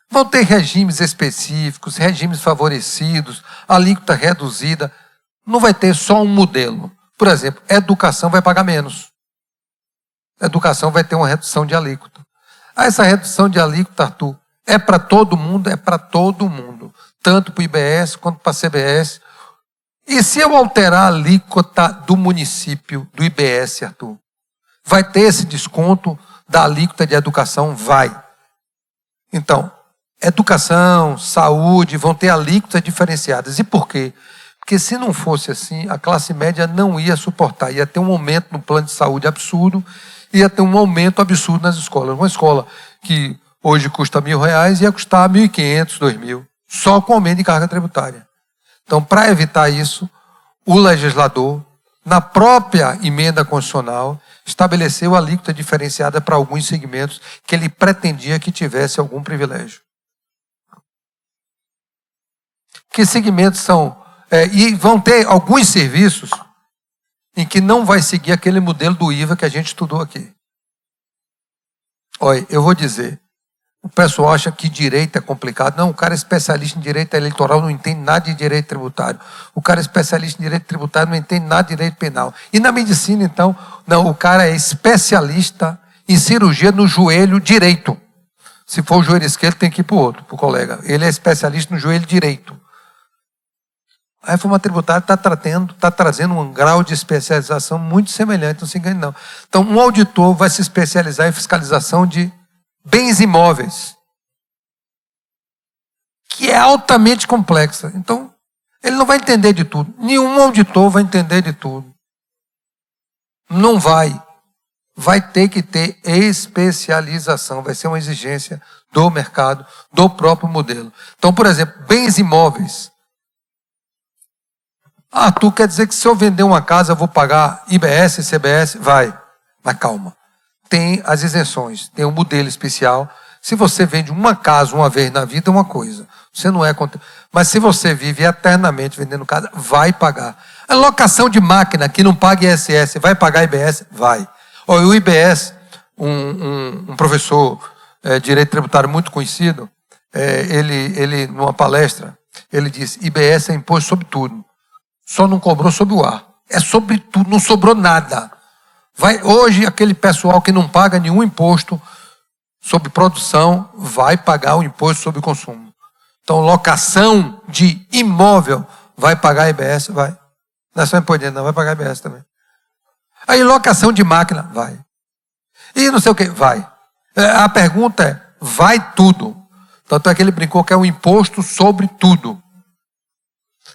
Vão ter regimes específicos, regimes favorecidos, alíquota reduzida. Não vai ter só um modelo. Por exemplo, educação vai pagar menos. Educação vai ter uma redução de alíquota. Essa redução de alíquota, Arthur, é para todo mundo? É para todo mundo. Tanto para o IBS quanto para a CBS. E se eu alterar a alíquota do município, do IBS, Arthur, vai ter esse desconto da alíquota de educação? Vai. Então, educação, saúde vão ter alíquotas diferenciadas. E por quê? Porque se não fosse assim, a classe média não ia suportar. Ia ter um aumento no plano de saúde absurdo, ia ter um aumento absurdo nas escolas. Uma escola que hoje custa R$1.000 ia custar R$1.500, R$2.000, só com aumento de carga tributária. Então, para evitar isso, o legislador, na própria emenda constitucional, estabeleceu a alíquota diferenciada para alguns segmentos que ele pretendia que tivesse algum privilégio. Que segmentos são? E vão ter alguns serviços em que não vai seguir aquele modelo do IVA que a gente estudou aqui. Olha, eu vou dizer, o pessoal acha que direito é complicado. Não, o cara é especialista em direito eleitoral, não entende nada de direito tributário. O cara é especialista em direito tributário, não entende nada de direito penal. E na medicina, então, não, o cara é especialista em cirurgia no joelho direito. Se for o joelho esquerdo, tem que ir para o outro, para o colega. Ele é especialista no joelho direito. A reforma tributária está trazendo um grau de especialização muito semelhante, não se engane não. Então, um auditor vai se especializar em fiscalização de bens imóveis, que é altamente complexa. Então, ele não vai entender de tudo. Nenhum auditor vai entender de tudo. Não vai. Vai ter que ter especialização. Vai ser uma exigência do mercado, do próprio modelo. Então, por exemplo, bens imóveis. Tu quer dizer que se eu vender uma casa, eu vou pagar IBS, CBS? Vai. Mas calma. Tem as isenções, tem um modelo especial. Se você vende uma casa uma vez na vida, é uma coisa. Você não é... Mas se você vive eternamente vendendo casa, vai pagar. A locação de máquina que não paga ISS, vai pagar IBS? Vai. O IBS, um professor de direito tributário muito conhecido, ele numa palestra, ele disse, IBS é imposto sobre tudo. Só não cobrou sobre o ar. É sobre tudo, não sobrou nada. Hoje, aquele pessoal que não paga nenhum imposto sobre produção, vai pagar o imposto sobre consumo. Então, locação de imóvel, vai pagar IBS? Vai. Não é só imposto, não, vai pagar IBS também. Aí, locação de máquina, vai. E não sei o que, vai. A pergunta é, vai tudo. Tanto é que ele brincou que é um imposto sobre tudo.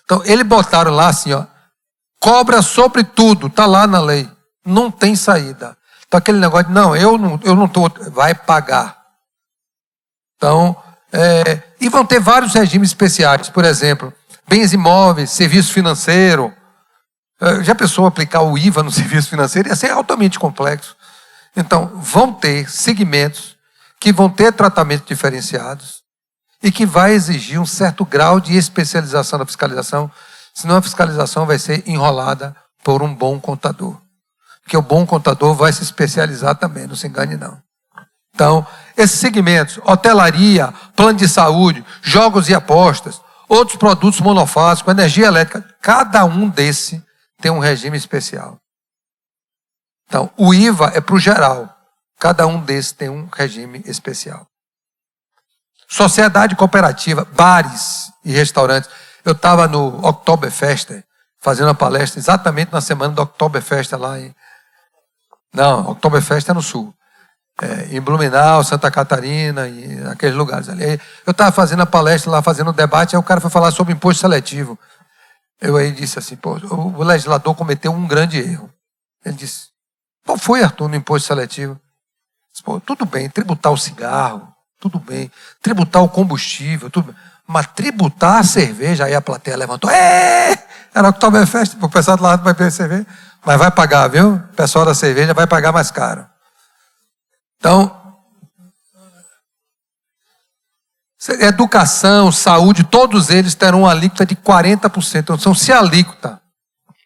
Então, eles botaram lá assim, cobra sobre tudo, está lá na lei. Não tem saída. Então, aquele negócio de, não, eu não estou, vai pagar. Então, e vão ter vários regimes especiais, por exemplo, bens imóveis, serviço financeiro. Já pensou aplicar o IVA no serviço financeiro? Ia ser altamente complexo. Então, vão ter segmentos que vão ter tratamentos diferenciados e que vai exigir um certo grau de especialização da fiscalização, senão a fiscalização vai ser enrolada por um bom contador. Porque o bom contador vai se especializar também, não se engane não. Então, esses segmentos, hotelaria, plano de saúde, jogos e apostas, outros produtos monofásicos, energia elétrica, cada um desse tem um regime especial. Então, o IVA é para o geral, cada um desses tem um regime especial. Sociedade cooperativa, bares e restaurantes. Eu estava no Oktoberfest, fazendo uma palestra exatamente na semana do Oktoberfest lá em... Não, Oktoberfest é no sul. Em Blumenau, Santa Catarina, e aqueles lugares ali. Eu estava fazendo a palestra lá, fazendo um debate, aí o cara foi falar sobre imposto seletivo. Eu aí disse assim, o legislador cometeu um grande erro. Ele disse, qual foi, Arthur, no imposto seletivo? Disse, tudo bem, tributar o cigarro, tudo bem, tributar o combustível, tudo bem. Mas tributar a cerveja, aí a plateia levantou, era Oktoberfest, o pessoal do lado vai beber cerveja, mas vai pagar, viu? O pessoal da cerveja vai pagar mais caro. Então, educação, saúde, todos eles terão uma alíquota de 40%. Então, se a alíquota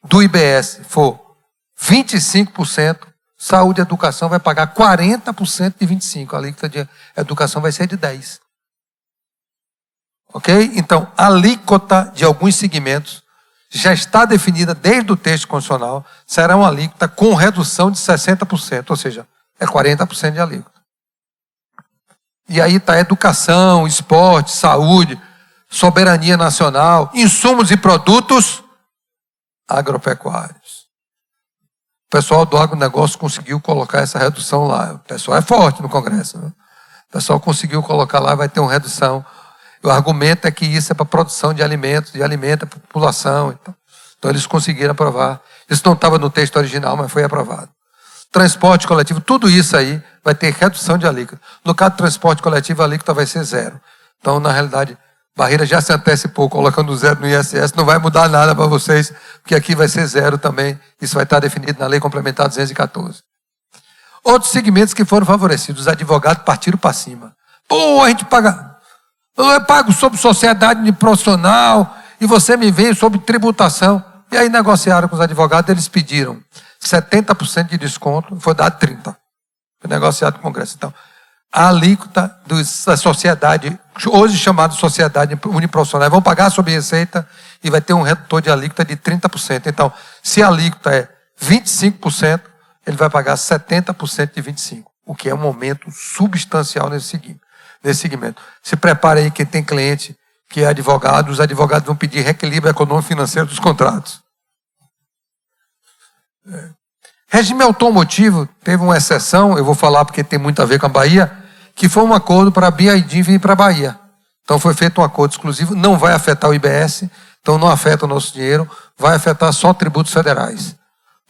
do IBS for 25%, saúde e educação vai pagar 40% de 25%. A alíquota de educação vai ser de 10%. Ok? Então, a alíquota de alguns segmentos já está definida desde o texto constitucional, será uma alíquota com redução de 60%, ou seja, é 40% de alíquota. E aí está educação, esporte, saúde, soberania nacional, insumos e produtos agropecuários. O pessoal do agronegócio conseguiu colocar essa redução lá. O pessoal é forte no Congresso, né? pessoal conseguiu colocar lá, vai ter uma redução. O argumento é que isso é para produção de alimentos, de alimento para a população. Então eles conseguiram aprovar. Isso não estava no texto original, mas foi aprovado. Transporte coletivo, tudo isso aí vai ter redução de alíquota. No caso do transporte coletivo, a alíquota vai ser 0. Então, na realidade, Barreira já se antecipou colocando 0 no ISS, não vai mudar nada para vocês, porque aqui vai ser 0 também. Isso vai estar definido na Lei Complementar 214. Outros segmentos que foram favorecidos, os advogados partiram para cima. Pô, a gente paga... Eu pago sobre sociedade profissional e você me vem sobre tributação. E aí negociaram com os advogados, eles pediram 70% de desconto, foi dado 30%. Foi negociado com o Congresso. Então, a alíquota da sociedade, hoje chamada sociedade uniprofissional, vão pagar sobre receita e vai ter um redutor de alíquota de 30%. Então, se a alíquota é 25%, ele vai pagar 70% de 25%, o que é um aumento substancial nesse segmento. Se prepare aí quem tem cliente que é advogado, os advogados vão pedir reequilíbrio econômico financeiro dos contratos. Regime automotivo, teve uma exceção, eu vou falar porque tem muito a ver com a Bahia, que foi um acordo para a BID vir para a Bahia. Então foi feito um acordo exclusivo, não vai afetar o IBS, então não afeta o nosso dinheiro, vai afetar só tributos federais.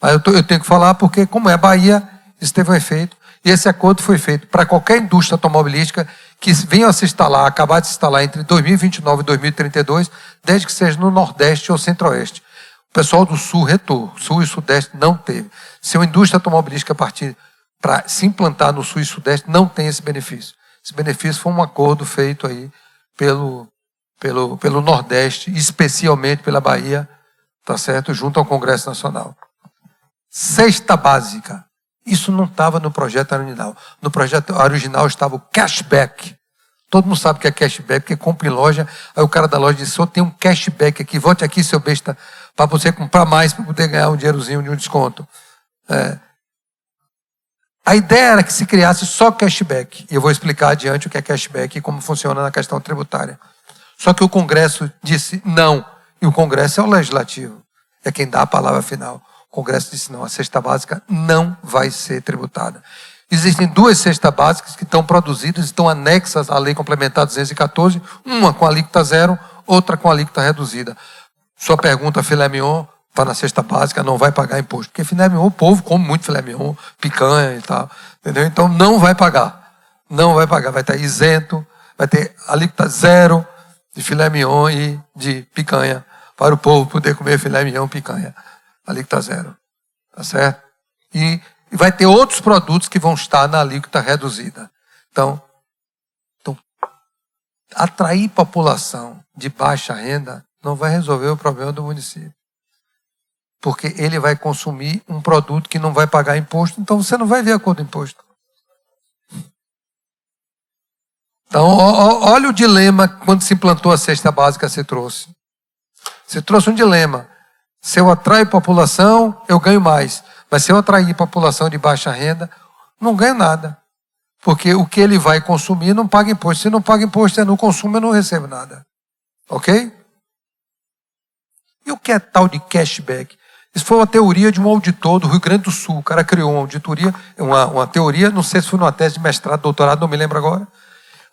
Mas eu tenho que falar porque, como é Bahia, isso teve um efeito. E esse acordo foi feito para qualquer indústria automobilística que venha a se instalar, acabar de se instalar entre 2029 e 2032, desde que seja no Nordeste ou Centro-Oeste. O pessoal do Sul retou, Sul e Sudeste não teve. Se uma indústria automobilística partir para se implantar no Sul e Sudeste, não tem esse benefício. Esse benefício foi um acordo feito aí pelo Nordeste, especialmente pela Bahia, tá certo? Junto ao Congresso Nacional. Cesta básica. Isso não estava no projeto original. No projeto original estava o cashback. Todo mundo sabe o que é cashback, porque compra em loja. Aí o cara da loja disse, só tem um cashback aqui, volte aqui, seu besta, para você comprar mais, para poder ganhar um dinheirozinho de um desconto. A ideia era que se criasse só cashback. E eu vou explicar adiante o que é cashback e como funciona na questão tributária. Só que o Congresso disse não. E o Congresso é o legislativo. É quem dá a palavra final. O Congresso disse não, a cesta básica não vai ser tributada. Existem duas cestas básicas que estão produzidas, estão anexas à Lei Complementar 214, uma com alíquota 0, outra com alíquota reduzida. Sua pergunta, filé mignon, está na cesta básica, não vai pagar imposto. Porque filé mignon, o povo come muito filé mignon, picanha e tal. Entendeu? Então não vai pagar. Não vai pagar, vai estar isento, vai ter alíquota 0 de filé mignon e de picanha, para o povo poder comer filé mignon e picanha. Alíquota 0, tá certo? E vai ter outros produtos que vão estar na alíquota reduzida. Então, atrair população de baixa renda não vai resolver o problema do município. Porque ele vai consumir um produto que não vai pagar imposto, então você não vai ver a cor do imposto. Então, olha o dilema quando se implantou a cesta básica, você trouxe. Você trouxe um dilema. Se eu atraio população, eu ganho mais. Mas se eu atrair população de baixa renda, não ganho nada. Porque o que ele vai consumir não paga imposto. Se não paga imposto, é no consumo, eu não recebo nada. Ok? E o que é tal de cashback? Isso foi uma teoria de um auditor do Rio Grande do Sul. O cara criou uma auditoria, uma teoria, não sei se foi numa tese de mestrado, doutorado, não me lembro agora,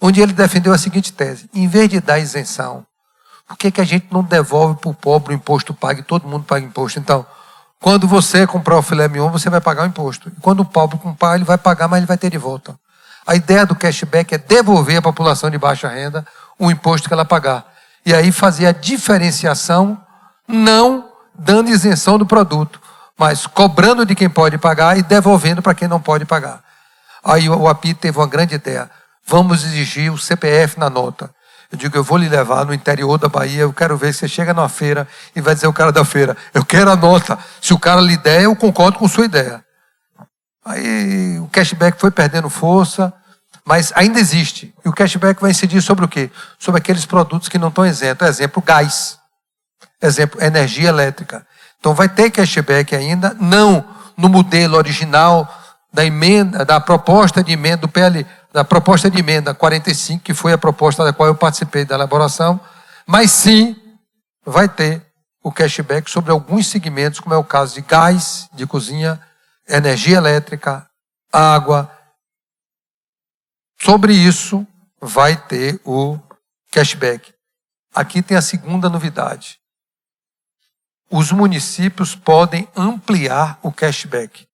onde ele defendeu a seguinte tese. Em vez de dar isenção, por que a gente não devolve para o pobre o imposto pago e todo mundo paga imposto? Então, quando você comprar o filé mignon, você vai pagar o imposto. E quando o pobre comprar, ele vai pagar, mas ele vai ter de volta. A ideia do cashback é devolver à população de baixa renda o imposto que ela pagar. E aí fazer a diferenciação, não dando isenção do produto, mas cobrando de quem pode pagar e devolvendo para quem não pode pagar. Aí o API teve uma grande ideia. Vamos exigir o CPF na nota. Eu digo, eu vou lhe levar no interior da Bahia, eu quero ver se você chega numa feira e vai dizer o cara da feira, eu quero a nota. Se o cara lhe der, eu concordo com sua ideia. Aí o cashback foi perdendo força, mas ainda existe. E o cashback vai incidir sobre o quê? Sobre aqueles produtos que não estão isentos. Exemplo, gás. Exemplo, energia elétrica. Então vai ter cashback ainda, não no modelo original da emenda, da proposta de emenda do PL, da proposta de emenda 45, que foi a proposta da qual eu participei da elaboração, mas sim vai ter o cashback sobre alguns segmentos, como é o caso de gás, de cozinha, energia elétrica, água, Sobre isso, vai ter o cashback. Aqui tem a segunda novidade. Os municípios podem ampliar o cashback.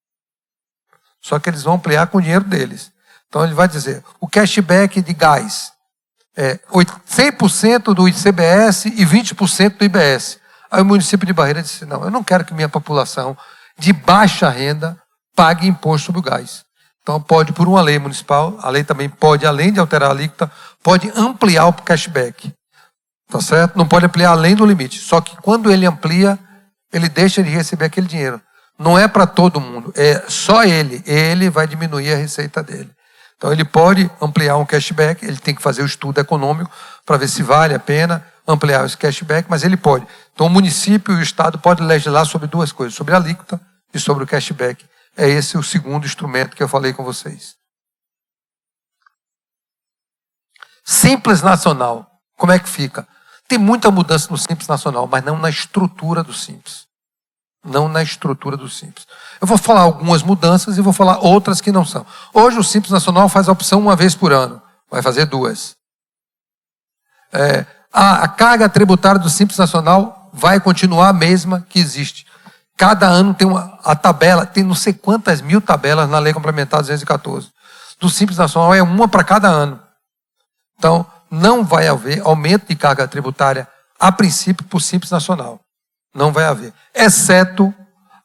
Só que eles vão ampliar com o dinheiro deles. Então ele vai dizer, o cashback de gás é 100% do ICBS e 20% do IBS. Aí o município de Barreira disse, não, eu não quero que minha população de baixa renda pague imposto sobre o gás. Então pode, por uma lei municipal, a lei também pode, além de alterar a alíquota, pode ampliar o cashback. Tá certo? Não pode ampliar além do limite. Só que quando ele amplia, ele deixa de receber aquele dinheiro. Não é para todo mundo, é só ele. Ele vai diminuir a receita dele. Então ele pode ampliar um cashback, ele tem que fazer o estudo econômico para ver se vale a pena ampliar esse cashback, mas ele pode. Então o município e o Estado podem legislar sobre duas coisas, sobre a alíquota e sobre o cashback. É esse o segundo instrumento que eu falei com vocês. Simples Nacional, como é que fica? Tem muita mudança no Simples Nacional, mas não na estrutura do Simples. Não na estrutura do Simples. Eu vou falar algumas mudanças e vou falar outras que não são. Hoje o Simples Nacional faz a opção uma vez por ano. Vai fazer duas. A carga tributária do Simples Nacional vai continuar a mesma que existe. Cada ano tem a tabela, tem não sei quantas mil tabelas na Lei Complementar 214. Do Simples Nacional é uma para cada ano. Então, não vai haver aumento de carga tributária, a princípio, por Simples Nacional. Não vai haver. Exceto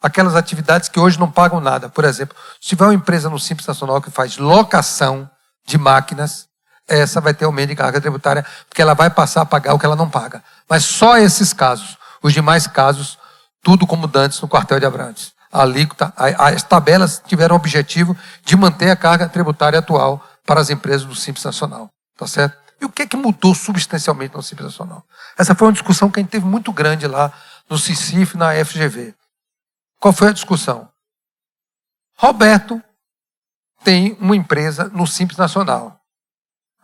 aquelas atividades que hoje não pagam nada. Por exemplo, se tiver uma empresa no Simples Nacional que faz locação de máquinas, essa vai ter aumento de carga tributária, porque ela vai passar a pagar o que ela não paga. Mas só esses casos. Os demais casos, tudo como dantes no quartel de Abrantes. A alíquota, as tabelas tiveram o objetivo de manter a carga tributária atual para as empresas do Simples Nacional. Tá certo? E o que é que mudou substancialmente no Simples Nacional? Essa foi uma discussão que a gente teve muito grande lá no CICIF, na FGV. Qual foi a discussão? Roberto tem uma empresa no Simples Nacional.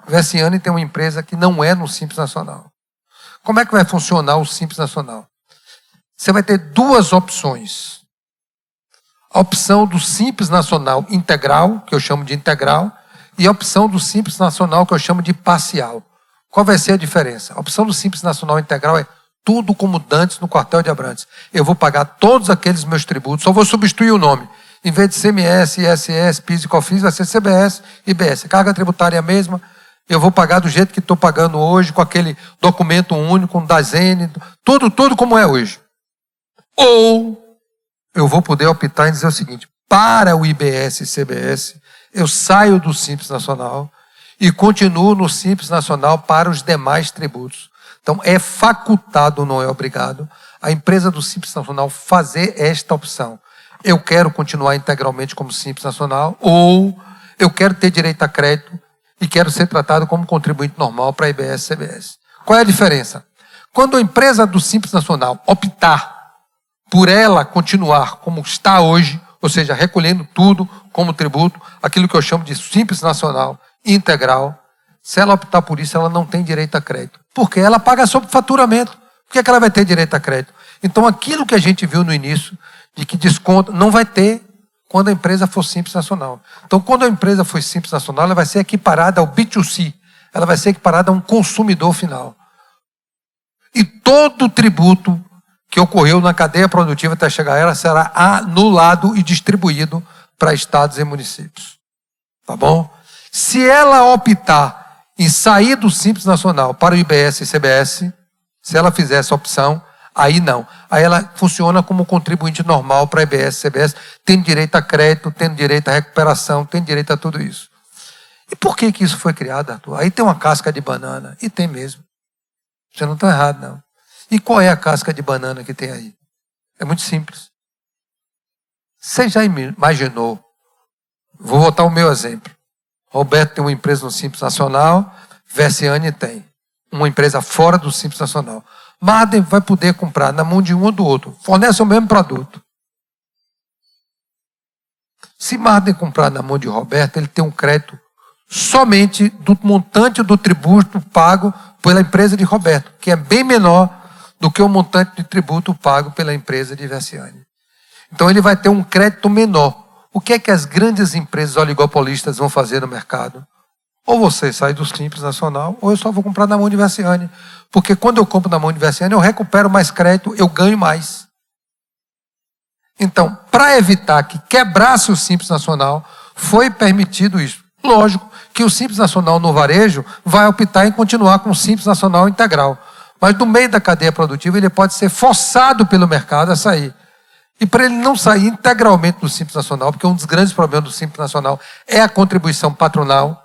Versiani tem uma empresa que não é no Simples Nacional. Como é que vai funcionar o Simples Nacional? Você vai ter duas opções. A opção do Simples Nacional integral, que eu chamo de integral, e a opção do Simples Nacional, que eu chamo de parcial. Qual vai ser a diferença? A opção do Simples Nacional integral é tudo como dantes no quartel de Abrantes. Eu vou pagar todos aqueles meus tributos, só vou substituir o nome. Em vez de CMS, ISS, PIS e COFINS, vai ser CBS e IBS. A carga tributária é a mesma. Eu vou pagar do jeito que estou pagando hoje, com aquele documento único, com DASN, tudo como é hoje. Ou eu vou poder optar em dizer o seguinte, para o IBS e CBS, eu saio do Simples Nacional e continuo no Simples Nacional para os demais tributos. Então, é facultado, não é obrigado, a empresa do Simples Nacional fazer esta opção. Eu quero continuar integralmente como Simples Nacional ou eu quero ter direito a crédito e quero ser tratado como contribuinte normal para a IBS e CBS. Qual é a diferença? Quando a empresa do Simples Nacional optar por ela continuar como está hoje, ou seja, recolhendo tudo como tributo, aquilo que eu chamo de Simples Nacional integral, se ela optar por isso, ela não tem direito a crédito. Porque ela paga sobre faturamento. Por que ela vai ter direito a crédito? Então, aquilo que a gente viu no início, de que desconto, não vai ter quando a empresa for Simples Nacional. Então, quando a empresa for Simples Nacional, ela vai ser equiparada ao B2C. Ela vai ser equiparada a um consumidor final. E todo tributo que ocorreu na cadeia produtiva até chegar a ela será anulado e distribuído para estados e municípios. Tá bom? Se ela optar em sair do Simples Nacional para o IBS e CBS, se ela fizer essa opção, aí não. Aí ela funciona como contribuinte normal para a IBS e CBS, tendo direito a crédito, tendo direito à recuperação, tendo direito a tudo isso. E por que isso foi criado, Arthur? Aí tem uma casca de banana. E tem mesmo. Você não está errado, não. E qual é a casca de banana que tem aí? É muito simples. Você já imaginou? Vou botar o meu exemplo. Roberto tem uma empresa no Simples Nacional, Versiani tem uma empresa fora do Simples Nacional. Marden vai poder comprar na mão de um ou do outro. Fornece o mesmo produto. Se Marden comprar na mão de Roberto, ele tem um crédito somente do montante do tributo pago pela empresa de Roberto, que é bem menor do que o montante de tributo pago pela empresa de Versiani. Então ele vai ter um crédito menor. O que é que as grandes empresas oligopolistas vão fazer no mercado? ou você sai do Simples Nacional, ou eu só vou comprar na mão Universiane. Porque quando eu compro na mão Universiane, eu recupero mais crédito, eu ganho mais. Então, para evitar que quebrasse o Simples Nacional, foi permitido isso. Lógico que o Simples Nacional no varejo vai optar em continuar com o Simples Nacional integral. Mas no meio da cadeia produtiva, ele pode ser forçado pelo mercado a sair. E para ele não sair integralmente do Simples Nacional, porque um dos grandes problemas do Simples Nacional é a contribuição patronal,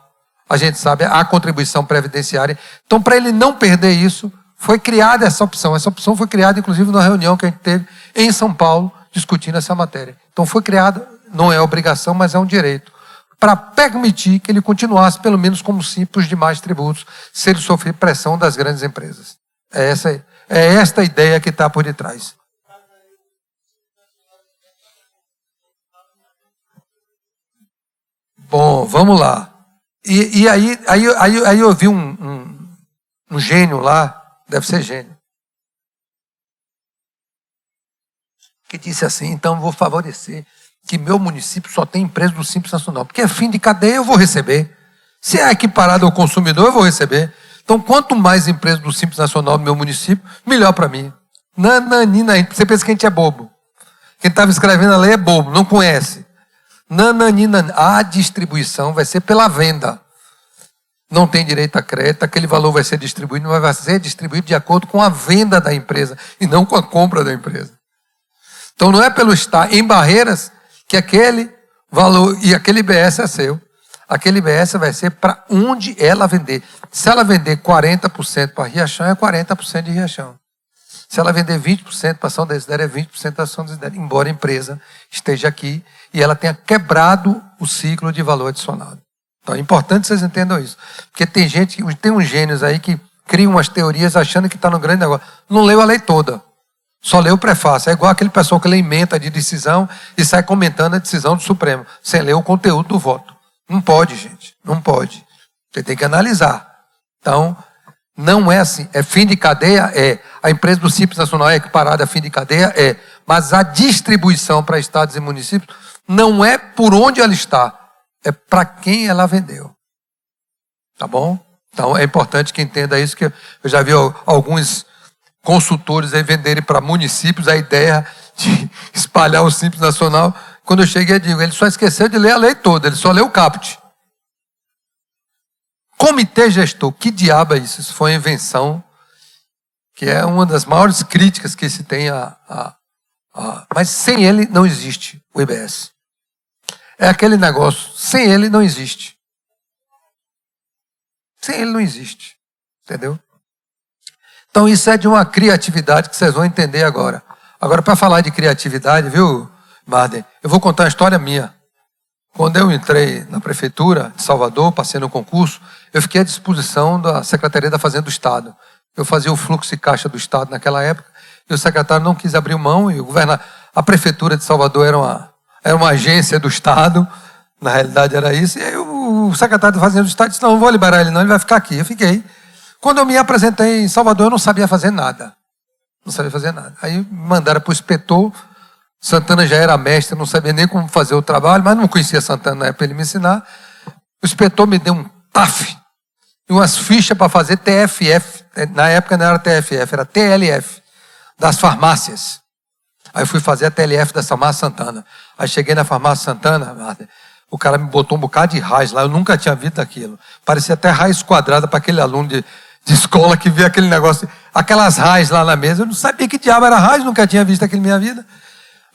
a gente sabe, a contribuição previdenciária. Então, para ele não perder isso, foi criada essa opção. Essa opção foi criada, inclusive, numa reunião que a gente teve em São Paulo, discutindo essa matéria. Então, foi criada, não é obrigação, mas é um direito, para permitir que ele continuasse, pelo menos como simples demais tributos, se ele sofrer pressão das grandes empresas. É esta a ideia que está por detrás. Bom, vamos lá. E aí eu vi um gênio lá, deve ser gênio, que disse assim: então eu vou favorecer que meu município só tem empresa do Simples Nacional, porque é fim de cadeia, eu vou receber. Se é equiparado ao consumidor, eu vou receber. Então, quanto mais empresas do Simples Nacional no meu município, melhor para mim. Nananina, você pensa que a gente é bobo. Quem estava escrevendo a lei é bobo, não conhece. Nananina, a distribuição vai ser pela venda. Não tem direito a crédito, aquele valor vai ser distribuído, mas vai ser distribuído de acordo com a venda da empresa e não com a compra da empresa. Então, não é pelo estar em Barreiras que aquele valor e aquele IBS é seu. Aquele IBS vai ser para onde ela vender. Se ela vender 40% para Riachão, é 40% de Riachão. Se ela vender 20% para São Desidério, é 20% da São Desidério, embora a empresa esteja aqui e ela tenha quebrado o ciclo de valor adicionado. Então é importante vocês entendam isso. Porque tem uns gênios aí que criam umas teorias achando que está no grande negócio. Não leu a lei toda. Só leu o prefácio. É igual aquele pessoal que lê ementa de decisão e sai comentando a decisão do Supremo, sem ler o conteúdo do voto. Não pode, gente. Não pode. Você tem que analisar. Então, não é assim. É fim de cadeia? É. A empresa do Simples Nacional é equiparada a fim de cadeia? É. Mas a distribuição para estados e municípios não é por onde ela está. É para quem ela vendeu. Tá bom? Então, é importante que entenda isso, que eu já vi alguns consultores aí venderem para municípios a ideia de espalhar o Simples Nacional. Quando eu cheguei, eu digo, ele só esqueceu de ler a lei toda, ele só leu o caput. Comitê gestor, que diabo é isso? Isso foi uma invenção, que é uma das maiores críticas que se tem mas sem ele não existe o IBS. É aquele negócio, sem ele não existe. Sem ele não existe. Entendeu? Então isso é de uma criatividade que vocês vão entender agora. Agora, para falar de criatividade, viu, Marden, eu vou contar uma história minha. Quando eu entrei na prefeitura de Salvador, passei no concurso, eu fiquei à disposição da Secretaria da Fazenda do Estado. Eu fazia o fluxo e caixa do Estado naquela época, e o secretário não quis abrir mão, e a prefeitura de Salvador era uma agência do Estado, na realidade era isso, e aí o secretário da Fazenda do Estado disse: não vou liberar ele não, ele vai ficar aqui. Eu fiquei. Quando eu me apresentei em Salvador, eu não sabia fazer nada. Não sabia fazer nada. Aí me mandaram para o inspetor. Santana já era mestre, não sabia nem como fazer o trabalho, mas não conhecia Santana na época para ele me ensinar. O inspetor me deu um TAF e umas fichas para fazer TFF. Na época não era TFF, era TLF, das farmácias. Aí eu fui fazer a TLF da farmácia Santana. Aí cheguei na farmácia Santana, o cara me botou um bocado de raiz lá, eu nunca tinha visto aquilo. Parecia até raiz quadrada para aquele aluno de escola que via aquele negócio, aquelas raiz lá na mesa. Eu não sabia que diabo era raiz, nunca tinha visto aquilo na minha vida.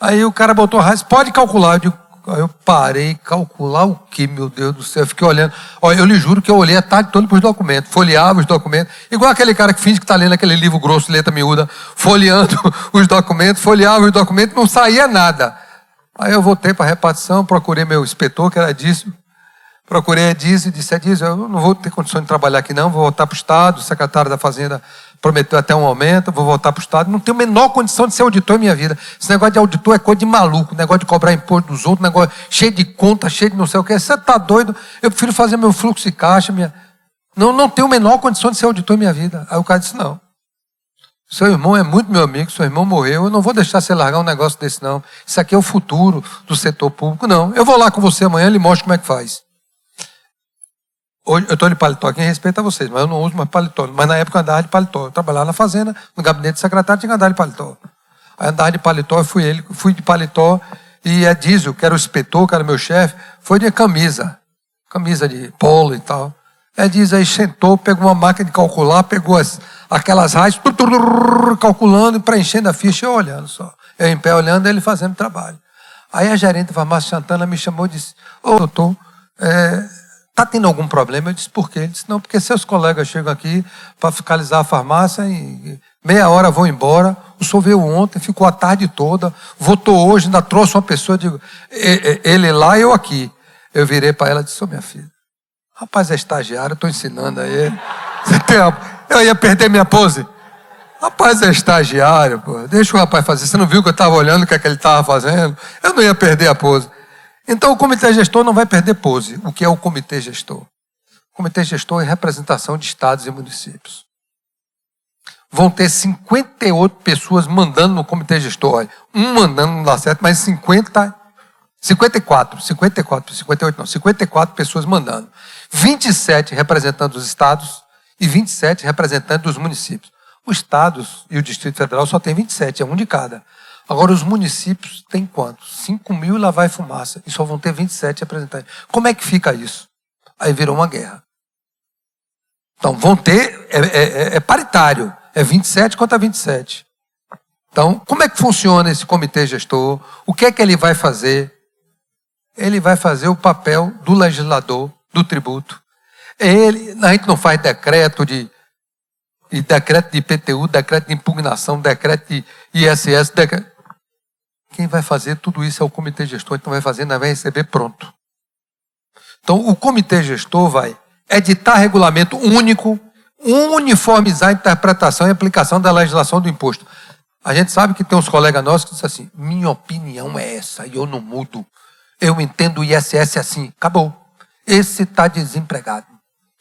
Aí o cara botou raiz, pode calcular. Aí eu parei, calcular o quê, meu Deus do céu? Eu fiquei olhando. Olha, eu lhe juro que eu olhei a tarde toda para os documentos, folheava os documentos, igual aquele cara que finge que está lendo aquele livro grosso, letra miúda, folheando os documentos, folheava os documentos, não saía nada. Aí eu voltei para a repartição, procurei meu inspetor, que era Edício, procurei Edício e disse: Edício, eu não vou ter condições de trabalhar aqui não, vou voltar para o Estado, o secretário da Fazenda prometeu até um aumento, vou voltar para o Estado, não tenho a menor condição de ser auditor em minha vida. Esse negócio de auditor é coisa de maluco, negócio de cobrar imposto dos outros, negócio cheio de conta, cheio de não sei o que. Você está doido? Eu prefiro fazer meu fluxo de caixa, não tenho a menor condição de ser auditor em minha vida. Aí o cara disse: não, seu irmão é muito meu amigo, seu irmão morreu, eu não vou deixar você largar um negócio desse não. Isso aqui é o futuro do setor público, não. Eu vou lá com você amanhã e lhe mostro como é que faz. Hoje, eu estou de paletó aqui em respeito a vocês, mas eu não uso mais paletó. Mas na época eu andava de paletó. Eu trabalhava na fazenda, no gabinete de secretário, tinha que andar de paletó. Aí andava de paletó, fui de paletó, e a Dísio, que era o inspetor, que era meu chefe, foi de camisa de polo e tal. Aí Dísio aí sentou, pegou uma máquina de calcular, pegou aquelas raízes, calculando e preenchendo a ficha, eu olhando só. Eu em pé olhando, ele fazendo trabalho. Aí a gerente da farmácia Santana me chamou e disse: ô doutor, está tendo algum problema? Eu disse: por quê? Ele disse: não, porque seus colegas chegam aqui para fiscalizar a farmácia e meia hora vão embora. O senhor veio ontem, ficou a tarde toda, votou hoje, ainda trouxe uma pessoa, eu digo, ele lá e eu aqui. Eu virei para ela e disse: ô minha filha, rapaz é estagiário, eu estou ensinando a ele. Eu ia perder minha pose. Rapaz é estagiário, pô. Deixa o rapaz fazer. Você não viu que eu estava olhando o que é que ele estava fazendo? Eu não ia perder a pose. Então o comitê gestor não vai perder pose. O que é o comitê gestor? O comitê gestor é representação de estados e municípios. Vão ter 58 pessoas mandando no comitê gestor. Olha, um mandando não dá certo, mas 54 pessoas mandando. 27 representando os estados e 27 representando os municípios. Os estados e o Distrito Federal só tem 27, é um de cada. Agora os municípios têm quantos? 5.000 e lá vai fumaça. E só vão ter 27 representantes. Como é que fica isso? Aí virou uma guerra. Então vão ter, é paritário. É 27 contra 27. Então, como é que funciona esse comitê gestor? O que é que ele vai fazer? Ele vai fazer o papel do legislador do tributo. A gente não faz decreto de IPTU, decreto de impugnação, decreto de ISS. Quem vai fazer tudo isso é o comitê gestor. Então vai fazer, vai receber pronto. Então o comitê gestor vai editar regulamento único, uniformizar a interpretação e aplicação da legislação do imposto. A gente sabe que tem uns colegas nossos que dizem assim: minha opinião é essa e eu não mudo. Eu entendo o ISS assim. Acabou. Esse está desempregado.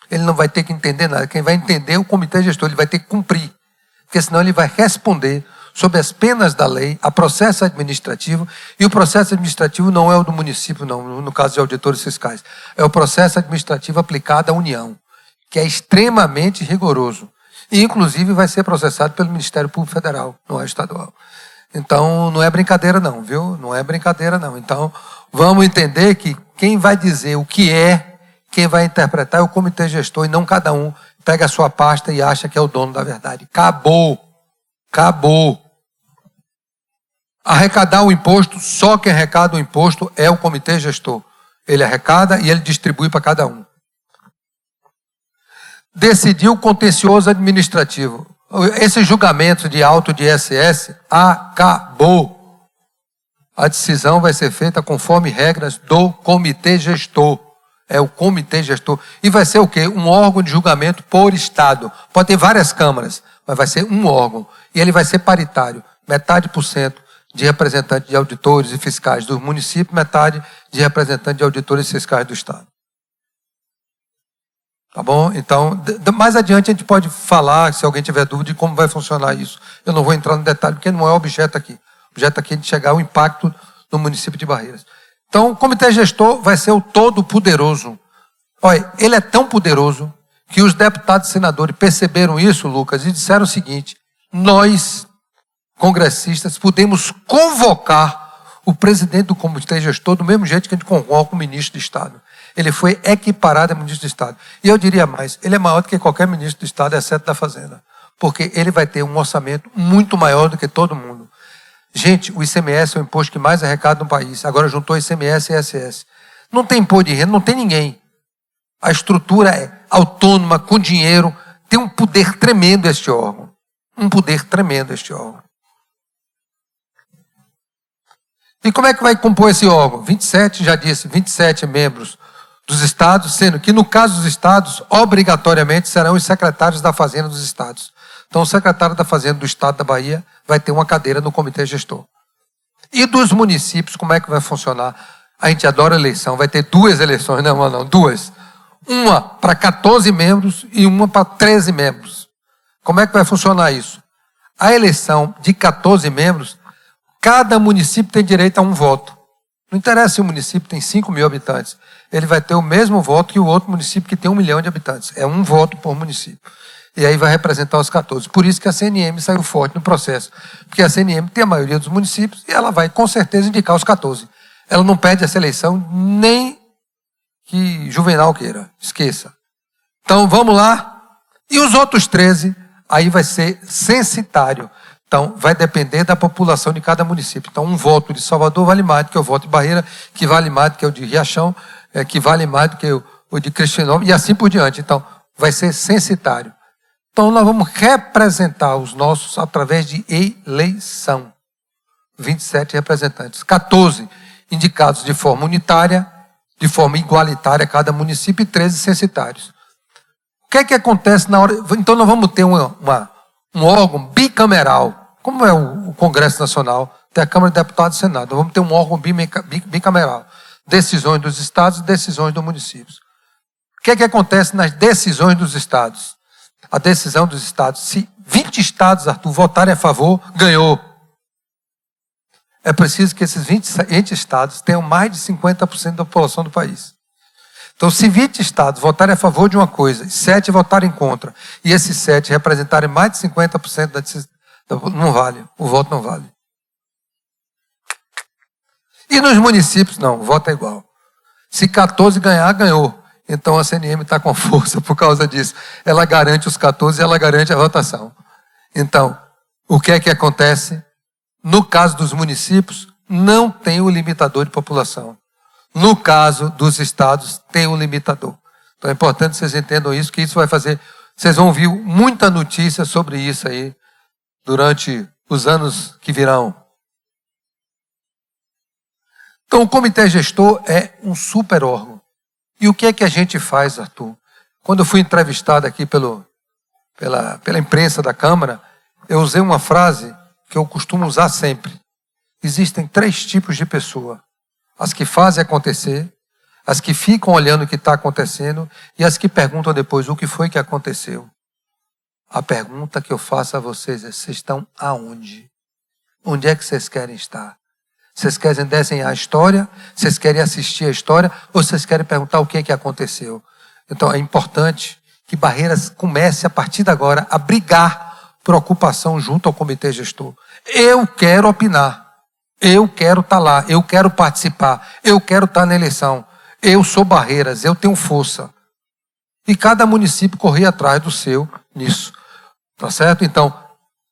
Ele não vai ter que entender nada. Quem vai entender é o comitê gestor. Ele vai ter que cumprir. Porque senão ele vai responder sob as penas da lei a processo administrativo. E o processo administrativo não é o do município, não, no caso de auditores fiscais. É o processo administrativo aplicado à União, que é extremamente rigoroso. E, inclusive, vai ser processado pelo Ministério Público Federal, não é estadual. Então, não é brincadeira não, viu? Não é brincadeira não. Então, vamos entender que quem vai dizer o que é, quem vai interpretar é o comitê gestor e não cada um pega a sua pasta e acha que é o dono da verdade. Acabou. Acabou. Arrecadar o imposto, só quem arrecada o imposto é o comitê gestor. Ele arrecada e ele distribui para cada um. Decidiu o contencioso administrativo. Esse julgamento de auto de ISS acabou. A decisão vai ser feita conforme regras do comitê gestor. É o comitê gestor. E vai ser o quê? Um órgão de julgamento por estado. Pode ter várias câmaras, mas vai ser um órgão. E ele vai ser paritário. Metade por cento de representantes de auditores e fiscais do município, metade de representantes de auditores e fiscais do estado. Tá bom? Então, mais adiante a gente pode falar, se alguém tiver dúvida, de como vai funcionar isso. Eu não vou entrar no detalhe, porque não é o objeto aqui. O objeto aqui é de chegar ao impacto no município de Barreiras. Então, o comitê gestor vai ser o todo-poderoso. Olha, ele é tão poderoso que os deputados e senadores perceberam isso, Lucas, e disseram o seguinte: nós, congressistas, podemos convocar o presidente do comitê gestor do mesmo jeito que a gente convoca o ministro de Estado. Ele foi equiparado a ministro de Estado. E eu diria mais, ele é maior do que qualquer ministro de Estado, exceto da Fazenda. Porque ele vai ter um orçamento muito maior do que todo mundo. Gente, o ICMS é o imposto que mais arrecada no país. Agora juntou ICMS e ISS. Não tem imposto de renda, não tem ninguém. A estrutura é autônoma, com dinheiro. Tem um poder tremendo este órgão. Um poder tremendo este órgão. E como é que vai compor esse órgão? 27, já disse, 27 membros dos estados, sendo que no caso dos estados, obrigatoriamente serão os secretários da Fazenda dos estados. Então o secretário da Fazenda do estado da Bahia vai ter uma cadeira no comitê gestor. E dos municípios, como é que vai funcionar? A gente adora eleição, vai ter 2 eleições, não, 2. Uma para 14 membros e uma para 13 membros. Como é que vai funcionar isso? A eleição de 14 membros, cada município tem direito a um voto. Não interessa se o município tem 5 mil habitantes. Ele vai ter o mesmo voto que o outro município que tem 1 milhão de habitantes. É um voto por município. E aí vai representar os 14. Por isso que a CNM saiu forte no processo. Porque a CNM tem a maioria dos municípios e ela vai, com certeza, indicar os 14. Ela não perde essa eleição nem que Juvenal queira. Esqueça. Então, vamos lá. E os outros 13, aí vai ser censitário. Então, vai depender da população de cada município. Então, um voto de Salvador vale mais do que o voto de Barreira, que vale mais do que o de Riachão, que vale mais do que o de Cristianópolis, e assim por diante. Então, vai ser censitário. Então, nós vamos representar os nossos através de eleição. 27 representantes. 14 indicados de forma unitária, de forma igualitária a cada município, e 13 censitários. O que é que acontece na hora... Então, nós vamos ter um órgão bicameral, como é o Congresso Nacional, tem a Câmara de Deputados e Senado. Nós vamos ter um órgão bicameral. Decisões dos estados e decisões dos municípios. O que é que acontece nas decisões dos estados? A decisão dos estados, se 20 estados, Arthur, votarem a favor, ganhou. É preciso que esses 20 estados tenham mais de 50% da população do país. Então, se 20 estados votarem a favor de uma coisa e 7 votarem contra, e esses 7 representarem mais de 50% da decisão, não vale, o voto não vale. E nos municípios, não, o voto é igual. Se 14 ganhar, ganhou. Então a CNM está com força por causa disso. Ela garante os 14 e ela garante a votação. Então, o que é que acontece? No caso dos municípios, não tem o limitador de população. No caso dos estados, tem o limitador. Então é importante que vocês entendam isso, que isso vai fazer... Vocês vão ouvir muita notícia sobre isso aí durante os anos que virão. Então o comitê gestor é um super órgão. E o que é que a gente faz, Arthur? Quando eu fui entrevistado aqui pela imprensa da Câmara, eu usei uma frase que eu costumo usar sempre. Existem 3 tipos de pessoa. As que fazem acontecer, as que ficam olhando o que está acontecendo e as que perguntam depois o que foi que aconteceu. A pergunta que eu faço a vocês é: vocês estão aonde? Onde é que vocês querem estar? Vocês querem desenhar a história? Vocês querem assistir a história? Ou vocês querem perguntar o que é que aconteceu? Então é importante que Barreiras comece a partir de agora a brigar por ocupação junto ao comitê gestor. Eu quero opinar. Eu quero estar lá. Eu quero participar. Eu quero estar na eleição. Eu sou Barreiras. Eu tenho força. E cada município correr atrás do seu nisso. Tá certo? Então,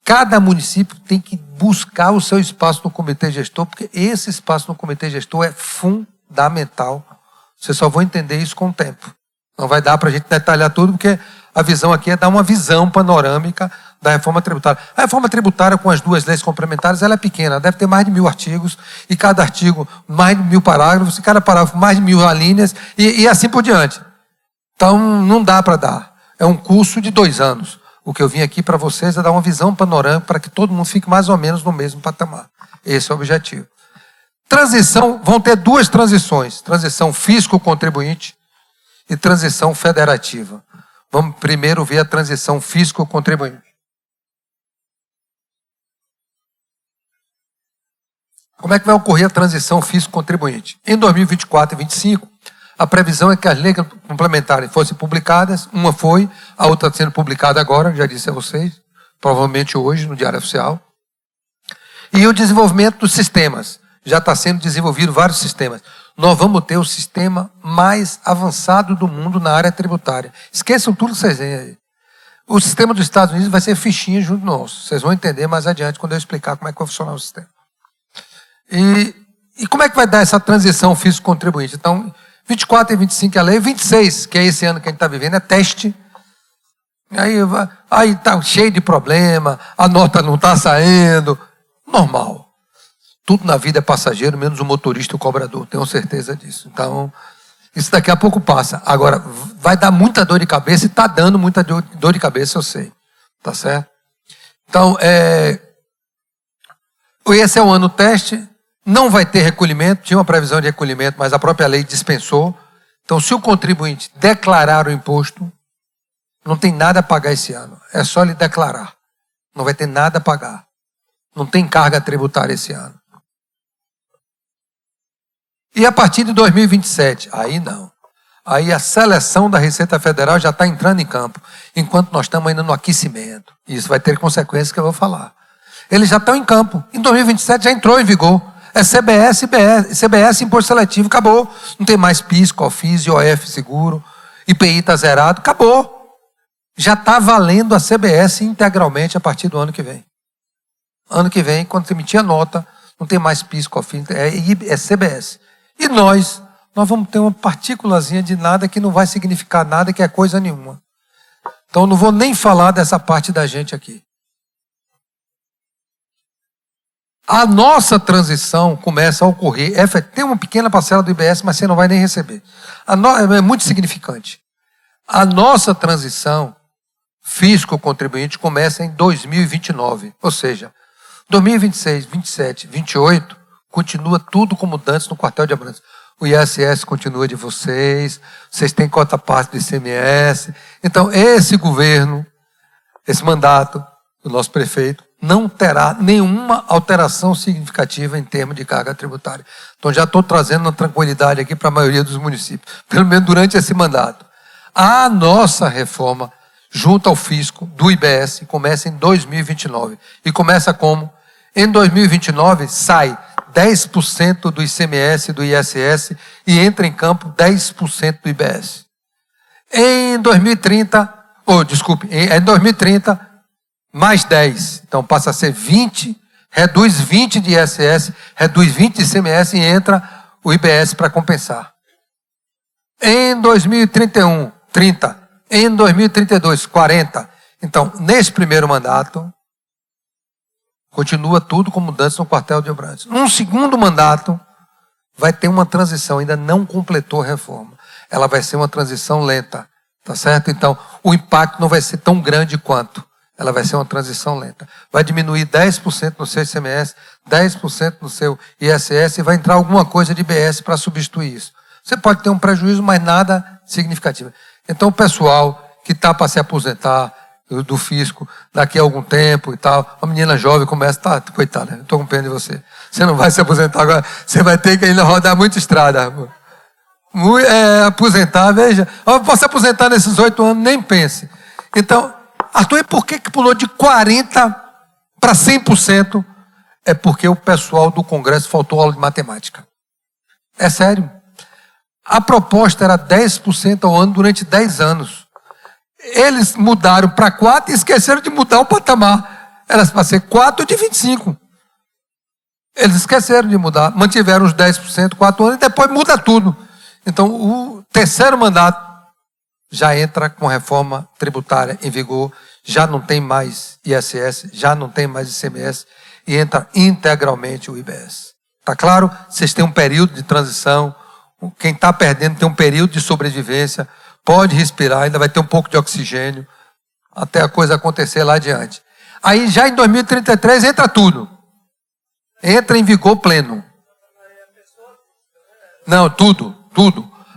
cada município tem que buscar o seu espaço no comitê gestor, porque esse espaço no comitê gestor é fundamental. Vocês só vão entender isso com o tempo. Não vai dar para a gente detalhar tudo, porque a visão aqui é dar uma visão panorâmica da reforma tributária. A reforma tributária, com as 2 leis complementares, ela é pequena, deve ter mais de 1000 artigos, e cada artigo mais de 1000 parágrafos, e cada parágrafo mais de 1000 alíneas, e assim por diante. Então, não dá para dar. É um curso de 2 anos. O que eu vim aqui para vocês é dar uma visão panorâmica para que todo mundo fique mais ou menos no mesmo patamar. Esse é o objetivo. Transição, vão ter 2 transições. Transição fisco-contribuinte e transição federativa. Vamos primeiro ver a transição fisco-contribuinte. Como é que vai ocorrer a transição fisco-contribuinte? Em 2024 e 2025, a previsão é que as leis complementares fossem publicadas. Uma foi, a outra está sendo publicada agora, já disse a vocês, provavelmente hoje, no Diário Oficial. E o desenvolvimento dos sistemas. Já está sendo desenvolvido vários sistemas. Nós vamos ter o sistema mais avançado do mundo na área tributária. Esqueçam tudo que vocês veem aí. O sistema dos Estados Unidos vai ser fichinha junto do nosso. Vocês vão entender mais adiante quando eu explicar como é que vai funcionar o sistema. E como é que vai dar essa transição fisco-contribuinte? Então, 24 e 25 é a lei, 26, que é esse ano que a gente está vivendo, é teste. Aí está cheio de problema, a nota não está saindo. Normal. Tudo na vida é passageiro, menos o motorista e o cobrador, tenho certeza disso. Então, isso daqui a pouco passa. Agora, vai dar muita dor de cabeça, e está dando muita dor de cabeça, eu sei. Tá certo? Então, esse é o ano teste. Não vai ter recolhimento, tinha uma previsão de recolhimento, mas a própria lei dispensou. Então, se o contribuinte declarar o imposto, não tem nada a pagar esse ano. É só ele declarar. Não vai ter nada a pagar. Não tem carga tributária esse ano. E a partir de 2027, aí não. Aí a seleção da Receita Federal já está entrando em campo, enquanto nós estamos ainda no aquecimento. Isso vai ter consequências que eu vou falar. Eles já estão em campo. Em 2027 já entrou em vigor. É CBS, CBS, Imposto Seletivo, acabou. Não tem mais PIS, COFINS, IOF, seguro, IPI está zerado, acabou. Já está valendo a CBS integralmente a partir do ano que vem. Ano que vem, quando você emitir a nota, não tem mais PIS, COFINS, é CBS. E nós vamos ter uma partículazinha de nada que não vai significar nada, que é coisa nenhuma. Então não vou nem falar dessa parte da gente aqui. A nossa transição começa a ocorrer. Tem uma pequena parcela do IBS, mas você não vai nem receber. É muito significante. A nossa transição fisco-contribuinte começa em 2029. Ou seja, 2026, 27, 28, continua tudo como antes no quartel de Abrantes. O ISS continua de vocês têm cota parte do ICMS. Então, esse governo, esse mandato do nosso prefeito, não terá nenhuma alteração significativa em termos de carga tributária. Então, já estou trazendo uma tranquilidade aqui para a maioria dos municípios, pelo menos durante esse mandato. A nossa reforma, junto ao fisco do IBS, começa em 2029. E começa como? Em 2029, sai 10% do ICMS e do ISS e entra em campo 10% do IBS. Em 2030, em 2030, mais 10. Então passa a ser 20, reduz 20 de ISS, reduz 20 de ICMS e entra o IBS para compensar. Em 2031, 30. Em 2032, 40. Então, nesse primeiro mandato, continua tudo como antes no quartel de Abrantes. Num segundo mandato, vai ter uma transição, ainda não completou a reforma. Ela vai ser uma transição lenta, tá certo? Então, o impacto não vai ser tão grande quanto. Ela vai ser uma transição lenta. Vai diminuir 10% no seu ICMS, 10% no seu ISS e vai entrar alguma coisa de IBS para substituir isso. Você pode ter um prejuízo, mas nada significativo. Então, o pessoal que está para se aposentar do fisco daqui a algum tempo e tal, a menina jovem começa, coitada, estou com pena de você. Você não vai se aposentar agora, você vai ter que ainda rodar muita estrada. Aposentar, veja, eu posso aposentar nesses 8 anos, nem pense. Então, Arthur, e por que pulou de 40% para 100%? É porque o pessoal do Congresso faltou aula de matemática. É sério. A proposta era 10% ao ano durante 10 anos. Eles mudaram para 4% e esqueceram de mudar o patamar. Era para ser 4 de 25%. Eles esqueceram de mudar. Mantiveram os 10%, 4 anos e depois muda tudo. Então, o terceiro mandato já entra com reforma tributária em vigor, já não tem mais ISS, já não tem mais ICMS e entra integralmente o IBS. Tá claro? Vocês têm um período de transição, quem está perdendo tem um período de sobrevivência, pode respirar, ainda vai ter um pouco de oxigênio até a coisa acontecer lá adiante. Aí já em 2033 entra tudo. Entra em vigor pleno. Não, tudo.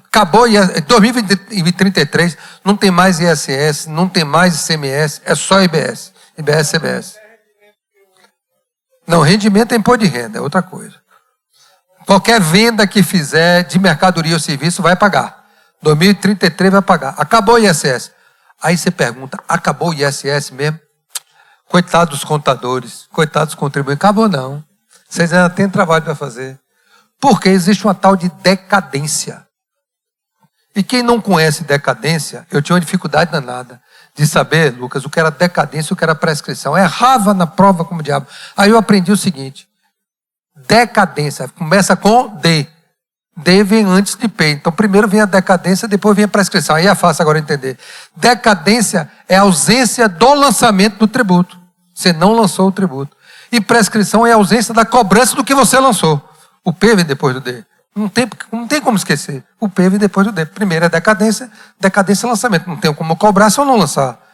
Acabou, em 2033 não tem mais ISS, não tem mais ICMS, é só IBS. IBS, CBS. Não, rendimento é imposto de renda, é outra coisa. Qualquer venda que fizer de mercadoria ou serviço vai pagar. 2033 vai pagar. Acabou o ISS. Aí você pergunta, acabou o ISS mesmo? Coitado dos contadores, coitados dos contribuintes. Acabou não. Vocês ainda têm trabalho para fazer. Porque existe uma tal de decadência. E quem não conhece decadência, eu tinha uma dificuldade danada de saber, Lucas, o que era decadência e o que era prescrição. Eu errava na prova como diabo. Aí eu aprendi o seguinte: decadência começa com D. D vem antes de P. Então primeiro vem a decadência, depois vem a prescrição. Aí é fácil agora entender. Decadência é a ausência do lançamento do tributo. Você não lançou o tributo. E prescrição é a ausência da cobrança do que você lançou. O P vem depois do D. Não tem como esquecer. O P vem depois do D. Primeiro é decadência é lançamento. Não tem como cobrar se eu não lançar.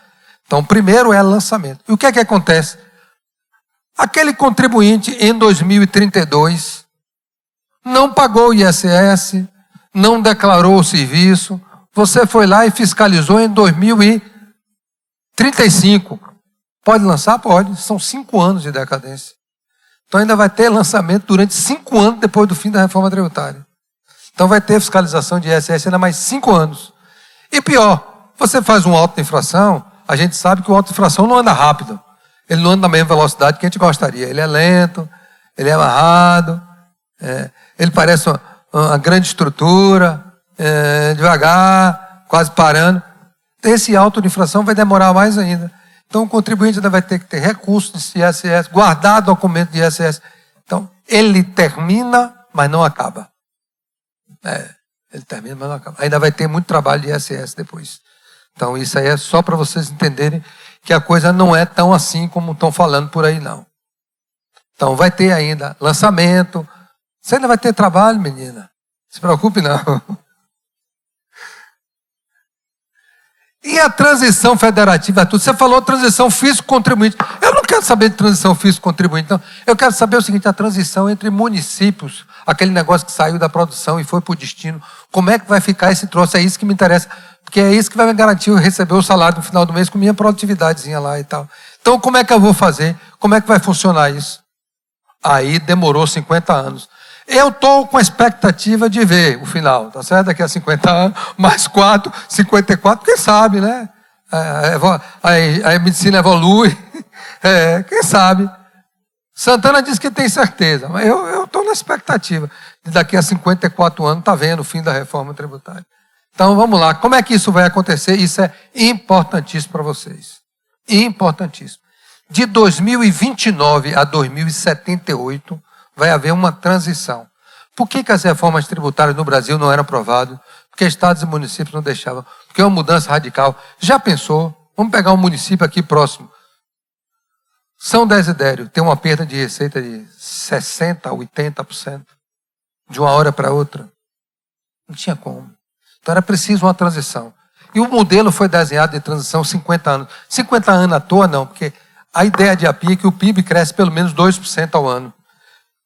Então, primeiro é lançamento. E o que é que acontece? Aquele contribuinte em 2032 não pagou o ISS, não declarou o serviço, você foi lá e fiscalizou em 2035. Pode lançar? Pode. São 5 anos de decadência. Então ainda vai ter lançamento durante 5 anos depois do fim da reforma tributária. Então vai ter fiscalização de ISS ainda mais 5 anos. E pior, você faz um auto de infração, a gente sabe que o auto de infração não anda rápido. Ele não anda na mesma velocidade que a gente gostaria. Ele é lento, ele é amarrado, ele parece uma grande estrutura, devagar, quase parando. Esse auto de infração vai demorar mais ainda. Então o contribuinte ainda vai ter que ter recursos de ISS, guardar documento de ISS. Então ele termina, mas não acaba. Ele termina, mas não acaba. Ainda vai ter muito trabalho de ISS depois. Então isso aí é só para vocês entenderem que a coisa não é tão assim como estão falando por aí, não. Então vai ter ainda lançamento. Você ainda vai ter trabalho, menina. Não se preocupe, não. E a transição federativa, tudo. Você falou transição físico-contribuinte. Eu não quero saber de transição físico-contribuinte, não. Eu quero saber o seguinte, a transição entre municípios, aquele negócio que saiu da produção e foi para o destino, como é que vai ficar esse troço? É isso que me interessa, porque é isso que vai me garantir eu receber o salário no final do mês com minha produtividadezinha lá e tal. Então, como é que eu vou fazer? Como é que vai funcionar isso? Aí demorou 50 anos. Eu estou com a expectativa de ver o final, tá certo? Daqui a 50 anos, mais 4, 54, quem sabe, né? A medicina evolui, quem sabe? Santana disse que tem certeza, mas eu estou na expectativa de daqui a 54 anos estar vendo o fim da reforma tributária. Então vamos lá, como é que isso vai acontecer? Isso é importantíssimo para vocês. Importantíssimo. De 2029 a 2078, vai haver uma transição. Por que as reformas tributárias no Brasil não eram aprovadas? Porque estados e municípios não deixavam. Porque é uma mudança radical. Já pensou? Vamos pegar um município aqui próximo. São Desidério tem uma perda de receita de 60% a 80%. De uma hora para outra. Não tinha como. Então era preciso uma transição. E o modelo foi desenhado de transição 50 anos. 50 anos à toa não, porque a ideia de API é que o PIB cresce pelo menos 2% ao ano.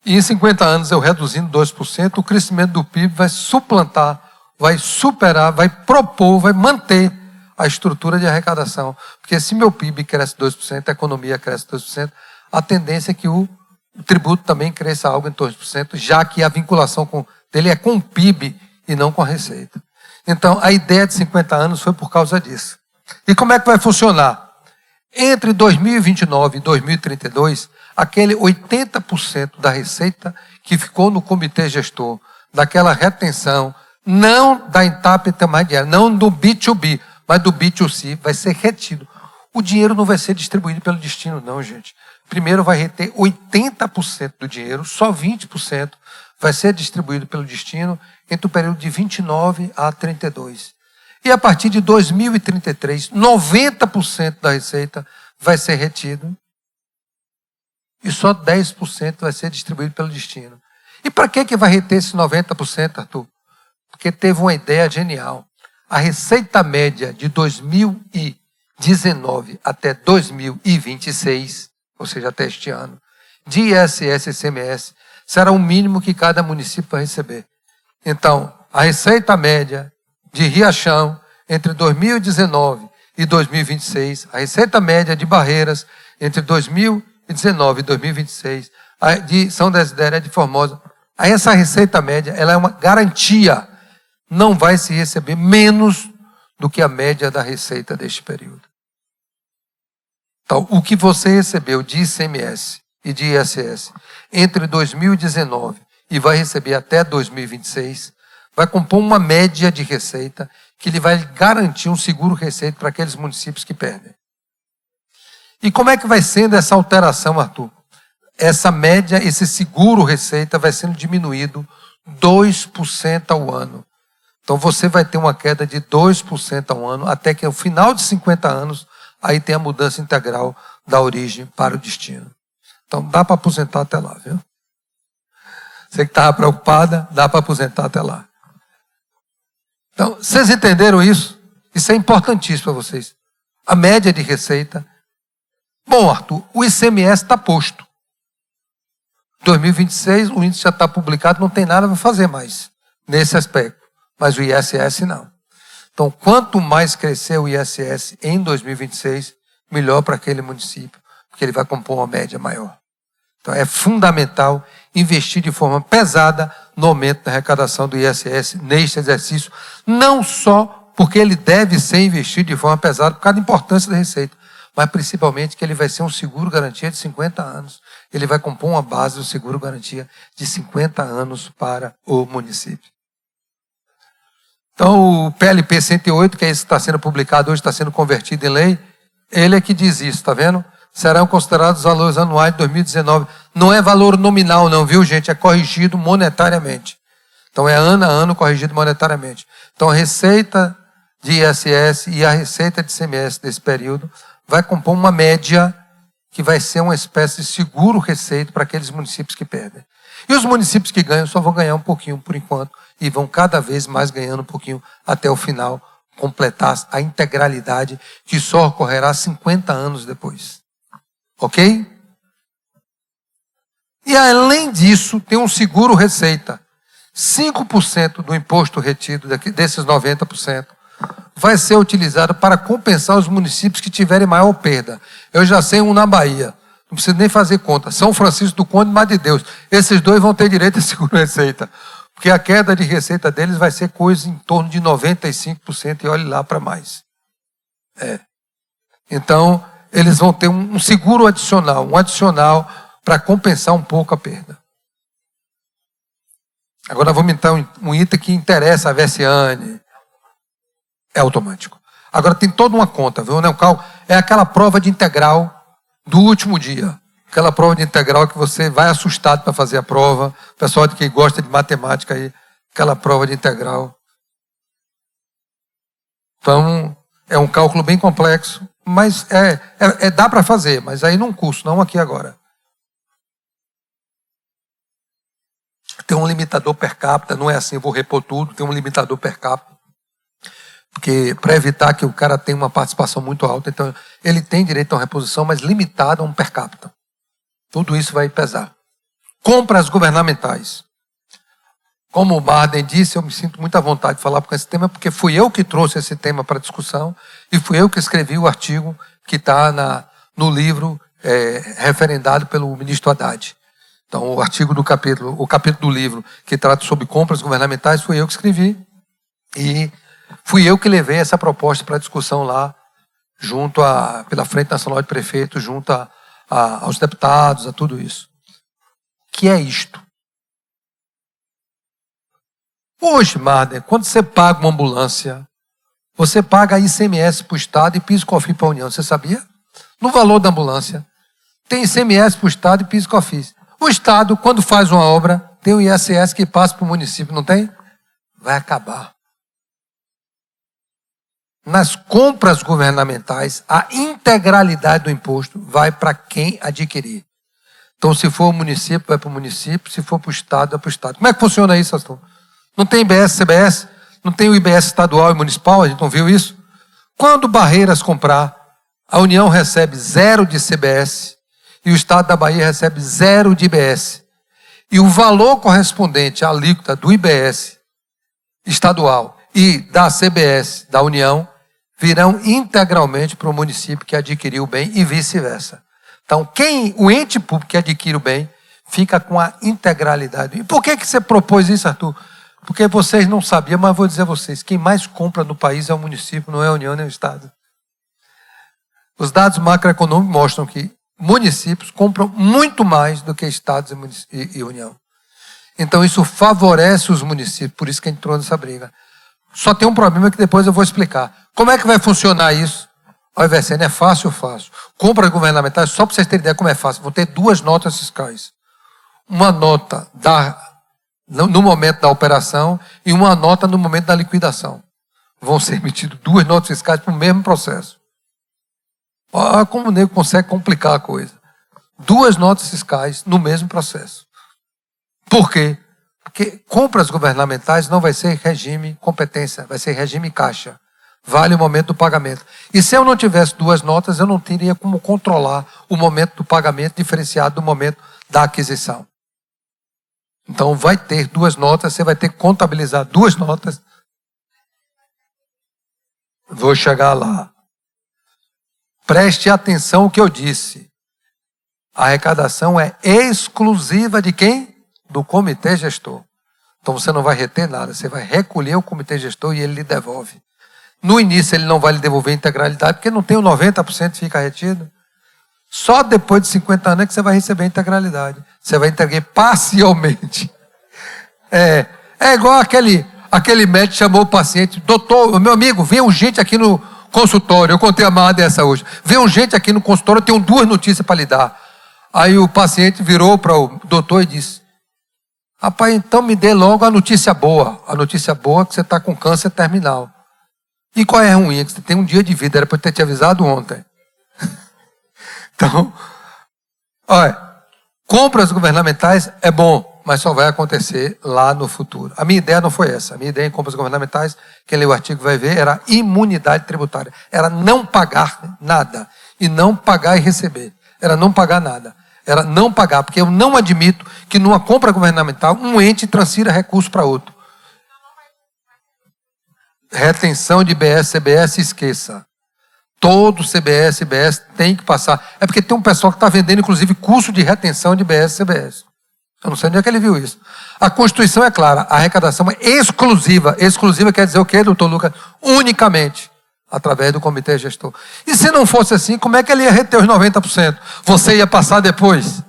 E em 50 anos, eu reduzindo 2%, o crescimento do PIB vai suplantar, vai superar, vai propor, vai manter a estrutura de arrecadação. Porque se meu PIB cresce 2%, a economia cresce 2%, a tendência é que o tributo também cresça algo em 2%, já que a vinculação dele é com o PIB e não com a receita. Então, a ideia de 50 anos foi por causa disso. E como é que vai funcionar? Entre 2029 e 2032, aquele 80% da receita que ficou no comitê gestor, daquela retenção, não da etapa intermediária, não do B2B, mas do B2C, vai ser retido. O dinheiro não vai ser distribuído pelo destino, não, gente. Primeiro vai reter 80% do dinheiro, só 20% vai ser distribuído pelo destino entre o período de 29 a 32. E a partir de 2033, 90% da receita vai ser retido e só 10% vai ser distribuído pelo destino. E para que vai reter esse 90%, Arthur? Porque teve uma ideia genial. A receita média de 2019 até 2026, ou seja, até este ano, de ISS e ICMS, será o mínimo que cada município vai receber. Então, a receita média de Riachão entre 2019 e 2026, a receita média de Barreiras entre 2019 e 2026, a de São Desidério e de Formosa, essa receita média ela é uma garantia, não vai se receber menos do que a média da receita deste período. Então, o que você recebeu de ICMS e de ISS entre 2019 e vai receber até 2026, vai compor uma média de receita que lhe vai garantir um seguro receita para aqueles municípios que perdem. E como é que vai sendo essa alteração, Arthur? Essa média, esse seguro receita vai sendo diminuído 2% ao ano. Então você vai ter uma queda de 2% ao ano, até que ao final de 50 anos, aí tem a mudança integral da origem para o destino. Então dá para aposentar até lá, viu? Você que estava preocupada, dá para aposentar até lá. Então, vocês entenderam isso? Isso é importantíssimo para vocês. A média de receita. Bom, Arthur, o ICMS está posto. 2026, o índice já está publicado, não tem nada para fazer mais nesse aspecto. Mas o ISS não. Então, quanto mais crescer o ISS em 2026, melhor para aquele município, porque ele vai compor uma média maior. Então, é fundamental investir de forma pesada no aumento da arrecadação do ISS neste exercício, não só porque ele deve ser investido de forma pesada por causa da importância da receita, mas principalmente que ele vai ser um seguro-garantia de 50 anos. Ele vai compor uma base do seguro-garantia de 50 anos para o município. Então, o PLP 108, que é esse que está sendo publicado hoje, está sendo convertido em lei, ele é que diz isso, está vendo? Serão considerados os valores anuais de 2019. Não é valor nominal não, viu, gente? É corrigido monetariamente. Então, é ano a ano corrigido monetariamente. Então, a receita de ISS e a receita de ICMS desse período vai compor uma média que vai ser uma espécie de seguro-receita para aqueles municípios que perdem. E os municípios que ganham só vão ganhar um pouquinho por enquanto e vão cada vez mais ganhando um pouquinho até o final, completar a integralidade que só ocorrerá 50 anos depois. Ok? E além disso, tem um seguro-receita. 5% do imposto retido desses 90% vai ser utilizado para compensar os municípios que tiverem maior perda. Eu já sei um na Bahia. Não preciso nem fazer conta. São Francisco do Conde e Mar de Deus. Esses dois vão ter direito a seguro-receita. Porque a queda de receita deles vai ser coisa em torno de 95% e olhe lá para mais. Então, eles vão ter um seguro adicional, para compensar um pouco a perda. Agora vamos então um item que interessa a Versiane. É automático. Agora tem toda uma conta, viu? É aquela prova de integral do último dia. Aquela prova de integral que você vai assustado para fazer a prova. O pessoal que gosta de matemática aí, aquela prova de integral. Então, é um cálculo bem complexo, mas dá para fazer, mas aí num curso, não aqui agora. Tem um limitador per capita, não é assim, eu vou repor tudo, tem um limitador per capita. Porque para evitar que o cara tenha uma participação muito alta, então ele tem direito a uma reposição, mas limitada a um per capita. Tudo isso vai pesar. Compras governamentais. Como o Marden disse, eu me sinto muito à vontade de falar com esse tema, porque fui eu que trouxe esse tema para discussão e fui eu que escrevi o artigo que está no livro referendado pelo ministro Haddad. Então, o capítulo do livro que trata sobre compras governamentais, fui eu que escrevi e fui eu que levei essa proposta para discussão lá, pela Frente Nacional de Prefeitos, junto aos deputados, a tudo isso. Que é isto? Hoje, Marden, quando você paga uma ambulância, você paga ICMS para o Estado e PIS/COFINS para a União. Você sabia? No valor da ambulância, tem ICMS para o Estado e PIS/COFINS. O Estado, quando faz uma obra, tem o ISS que passa para o município, não tem? Vai acabar. Nas compras governamentais, a integralidade do imposto vai para quem adquirir. Então, se for o município, vai para o município. Se for para o Estado, vai para o Estado. Como é que funciona isso, Astor? Não tem IBS, CBS? Não tem o IBS estadual e municipal? A gente não viu isso? Quando Barreiras comprar, a União recebe 0 de CBS e o Estado da Bahia recebe 0 de IBS. E o valor correspondente à alíquota do IBS estadual e da CBS da União virão integralmente para o município que adquiriu o bem e vice-versa. Então, o ente público que adquire o bem fica com a integralidade. E por que você propôs isso, Arthur? Porque vocês não sabiam, mas vou dizer a vocês, quem mais compra no país é o município, não é a União nem o Estado. Os dados macroeconômicos mostram que municípios compram muito mais do que Estados e União. Então isso favorece os municípios, por isso que entrou nessa briga. Só tem um problema que depois eu vou explicar. Como é que vai funcionar isso? Olha, Versiane, é fácil. Compras governamentais, só para vocês terem ideia como é fácil, vão ter 2 notas fiscais. Uma nota no momento da operação e uma nota no momento da liquidação. Vão ser emitidas 2 notas fiscais para o mesmo processo. Olha como o nego consegue complicar a coisa. 2 notas fiscais no mesmo processo. Por quê? Porque compras governamentais não vai ser regime competência, vai ser regime caixa. Vale o momento do pagamento. E se eu não tivesse 2 notas, eu não teria como controlar o momento do pagamento diferenciado do momento da aquisição. Então vai ter 2 notas, você vai ter que contabilizar 2 notas. Vou chegar lá. Preste atenção ao que eu disse. A arrecadação é exclusiva de quem? Do comitê gestor. Então você não vai reter nada, você vai recolher o comitê gestor e ele lhe devolve. No início ele não vai lhe devolver a integralidade, porque não tem o 90% que fica retido. Só depois de 50 anos é que você vai receber a integralidade. Você vai entregar parcialmente. É igual aquele médico chamou o paciente, doutor, meu amigo, vem urgente aqui no consultório. Eu contei a marra dessa hoje. Vem urgente aqui no consultório, eu tenho 2 notícias para lhe dar. Aí o paciente virou para o doutor e disse: rapaz, então me dê logo a notícia boa. A notícia boa é que você está com câncer terminal. E qual é a ruim? É que você tem um dia de vida, era para eu ter te avisado ontem. Então, olha, compras governamentais é bom, mas só vai acontecer lá no futuro. A minha ideia não foi essa. A minha ideia em compras governamentais, quem lê o artigo vai ver, era imunidade tributária. Era não pagar nada. E não pagar e receber. Era não pagar nada. Era não pagar, porque eu não admito que numa compra governamental um ente transfira recurso para outro. Retenção de IBS, CBS, esqueça. Todo CBS, IBS tem que passar. É porque tem um pessoal que está vendendo, inclusive, curso de retenção de IBS, CBS. Eu não sei onde é que ele viu isso. A Constituição é clara, a arrecadação é exclusiva. Exclusiva quer dizer o quê, doutor Lucas? Unicamente através do comitê gestor. E se não fosse assim, como é que ele ia reter os 90%? Você ia passar depois.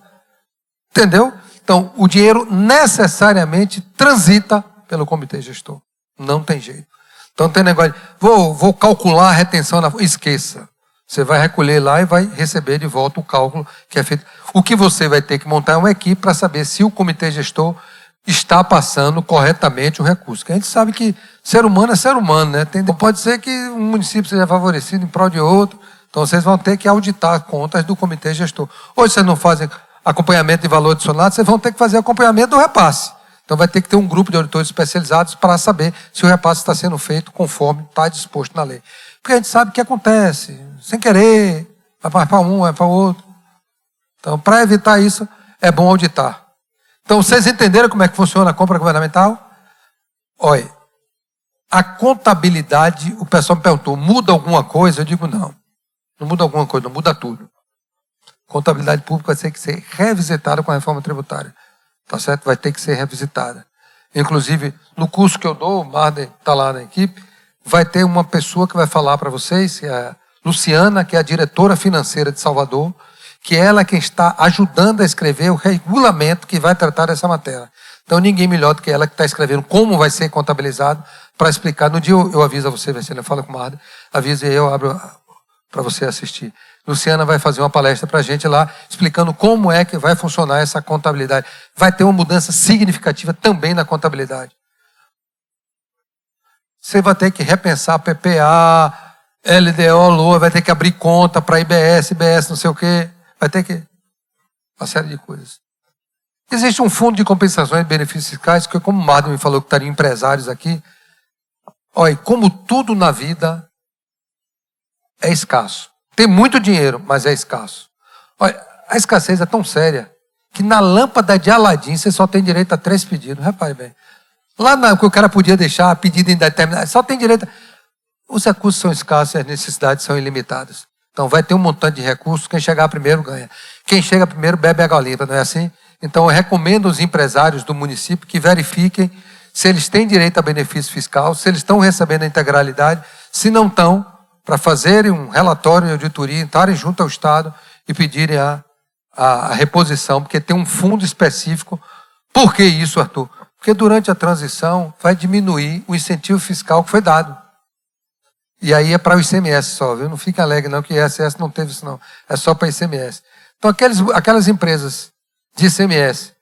Entendeu? Então, o dinheiro necessariamente transita pelo comitê gestor. Não tem jeito. Então tem negócio de, vou calcular a retenção, esqueça. Você vai recolher lá e vai receber de volta o cálculo que é feito. O que você vai ter que montar é uma equipe para saber se o comitê gestor está passando corretamente o recurso. Porque a gente sabe que ser humano é ser humano, né? Pode ser que um município seja favorecido em prol de outro. Então vocês vão ter que auditar contas do comitê gestor. Hoje vocês não fazem acompanhamento de valor adicionado, vocês vão ter que fazer acompanhamento do repasse. Então vai ter que ter um grupo de auditores especializados para saber se o repasse está sendo feito conforme está disposto na lei. Porque a gente sabe o que acontece, sem querer, vai para um, vai para o outro. Então, para evitar isso, é bom auditar. Então, vocês entenderam como é que funciona a compra governamental? Olha, a contabilidade, o pessoal me perguntou, muda alguma coisa? Eu digo não. Não muda alguma coisa, não muda tudo. Contabilidade pública vai ter que ser revisitada com a reforma tributária. Tá certo? Vai ter que ser revisitada. Inclusive, no curso que eu dou, o Marden está lá na equipe, vai ter uma pessoa que vai falar para vocês, que é a Luciana, que é a diretora financeira de Salvador, que ela é quem está ajudando a escrever o regulamento que vai tratar dessa matéria. Então, ninguém melhor do que ela que está escrevendo como vai ser contabilizado para explicar. No dia eu aviso a você, Vecina, fala com o Marden, avisa e eu abro para você assistir. Luciana vai fazer uma palestra para a gente lá, explicando como é que vai funcionar essa contabilidade. Vai ter uma mudança significativa também na contabilidade. Você vai ter que repensar PPA, LDO, LOA, vai ter que abrir conta para IBS, não sei o quê. Vai ter que... uma série de coisas. Existe um fundo de compensações de benefícios fiscais, que como o Marden me falou que estariam empresários aqui, olha, como tudo na vida é escasso. Tem muito dinheiro, mas é escasso. Olha, a escassez é tão séria que na lâmpada de Aladim você só tem direito a 3 pedidos. Repare bem. Lá que o cara podia deixar pedido indeterminado, só tem direito. Os recursos são escassos e as necessidades são ilimitadas. Então vai ter um montante de recursos, quem chegar primeiro ganha. Quem chega primeiro bebe água limpa, não é assim? Então eu recomendo aos empresários do município que verifiquem se eles têm direito a benefício fiscal, se eles estão recebendo a integralidade, se não estão, para fazerem um relatório de auditoria, entrarem junto ao Estado e pedirem a reposição, porque tem um fundo específico. Por que isso, Arthur? Porque durante a transição vai diminuir o incentivo fiscal que foi dado. E aí é para o ICMS só, viu? Não fica alegre não, que ISS não teve isso não. É só para ICMS. Então aquelas empresas de ICMS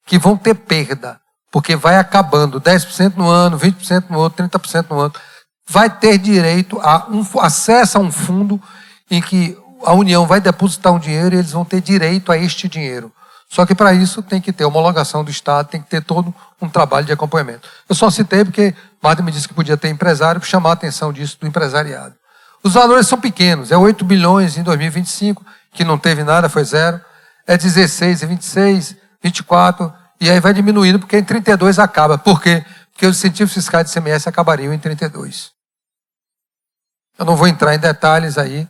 que vão ter perda, porque vai acabando 10% no ano, 20% no outro, 30% no outro, vai ter direito a acesso a um fundo em que a União vai depositar um dinheiro e eles vão ter direito a este dinheiro. Só que para isso tem que ter homologação do Estado, tem que ter todo um trabalho de acompanhamento. Eu só citei porque Marden me disse que podia ter empresário para chamar a atenção disso do empresariado. Os valores são pequenos, é 8 bilhões em 2025, que não teve nada, foi zero. É 16, 26, 24, e aí vai diminuindo porque em 32 acaba. Por quê? Porque os incentivos fiscais de ICMS acabariam em 32. Eu não vou entrar em detalhes aí.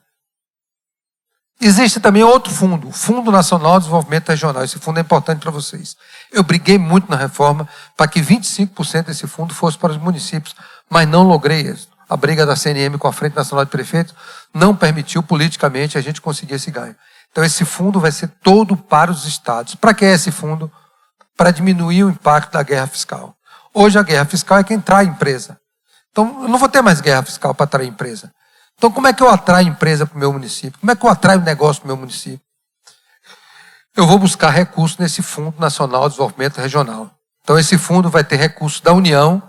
Existe também outro fundo, o Fundo Nacional de Desenvolvimento Regional. Esse fundo é importante para vocês. Eu briguei muito na reforma para que 25% desse fundo fosse para os municípios, mas não logrei êxito. A briga da CNM com a Frente Nacional de Prefeitos não permitiu politicamente a gente conseguir esse ganho. Então esse fundo vai ser todo para os estados. Para que é esse fundo? Para diminuir o impacto da guerra fiscal. Hoje a guerra fiscal é quem trai empresa. Então eu não vou ter mais guerra fiscal para atrair empresa. Então como é que eu atraio empresa para o meu município? Como é que eu atraio negócio para o meu município? Eu vou buscar recursos nesse Fundo Nacional de Desenvolvimento Regional. Então esse fundo vai ter recursos da União,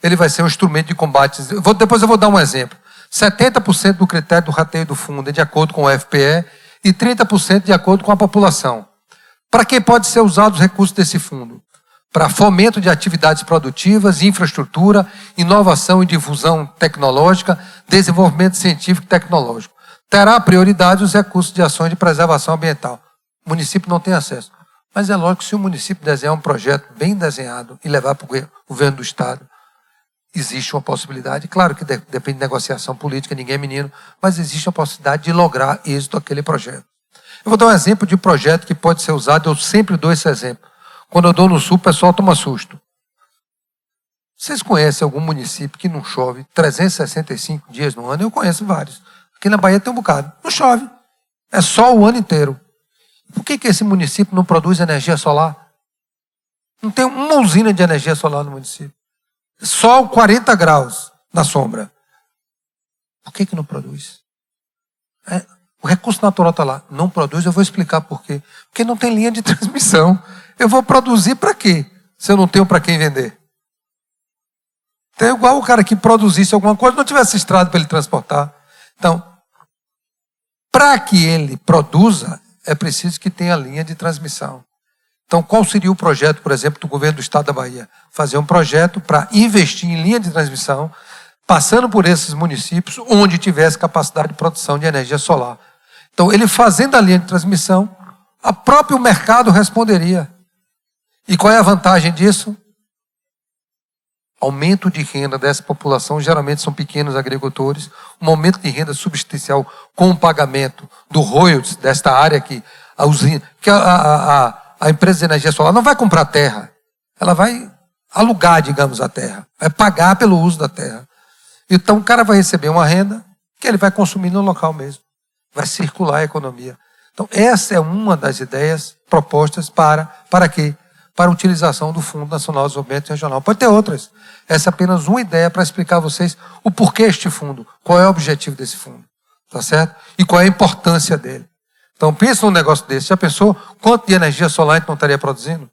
ele vai ser um instrumento de combate. Depois eu vou dar um exemplo. 70% do critério do rateio do fundo é de acordo com o FPE e 30% de acordo com a população. Para que pode ser usado os recursos desse fundo? Para fomento de atividades produtivas, infraestrutura, inovação e difusão tecnológica, desenvolvimento científico e tecnológico. Terá prioridade os recursos de ações de preservação ambiental. O município não tem acesso. Mas é lógico que se o município desenhar um projeto bem desenhado e levar para o governo do estado, existe uma possibilidade. Claro que depende de negociação política, ninguém é menino, mas existe a possibilidade de lograr êxito aquele projeto. Eu vou dar um exemplo de projeto que pode ser usado, eu sempre dou esse exemplo. Quando eu dou no sul, o pessoal toma susto. Vocês conhecem algum município que não chove 365 dias no ano? Eu conheço vários. Aqui na Bahia tem um bocado. Não chove. É sol o ano inteiro. Por que esse município não produz energia solar? Não tem uma usina de energia solar no município. Sol 40 graus na sombra. Por que não produz? O recurso natural está lá. Não produz, eu vou explicar por quê. Porque não tem linha de transmissão. Eu vou produzir para quê? Se eu não tenho para quem vender. Então é igual o cara que produzisse alguma coisa, não tivesse estrada para ele transportar. Então, para que ele produza, é preciso que tenha linha de transmissão. Então, qual seria o projeto, por exemplo, do governo do estado da Bahia? Fazer um projeto para investir em linha de transmissão, passando por esses municípios onde tivesse capacidade de produção de energia solar. Então, ele fazendo a linha de transmissão, o próprio mercado responderia. E qual é a vantagem disso? Aumento de renda dessa população, geralmente são pequenos agricultores, um aumento de renda substancial com o pagamento do royalties desta área que a usina, que a empresa de energia solar não vai comprar terra, ela vai alugar, digamos, a terra, vai pagar pelo uso da terra. Então o cara vai receber uma renda que ele vai consumir no local mesmo, vai circular a economia. Então essa é uma das ideias propostas para quê? Para a utilização do Fundo Nacional de Desenvolvimento Regional. Pode ter outras. Essa é apenas uma ideia para explicar a vocês o porquê este fundo, qual é o objetivo desse fundo, tá certo? E qual é a importância dele. Então pensa num negócio desse. Já pensou quanto de energia solar a gente não estaria produzindo?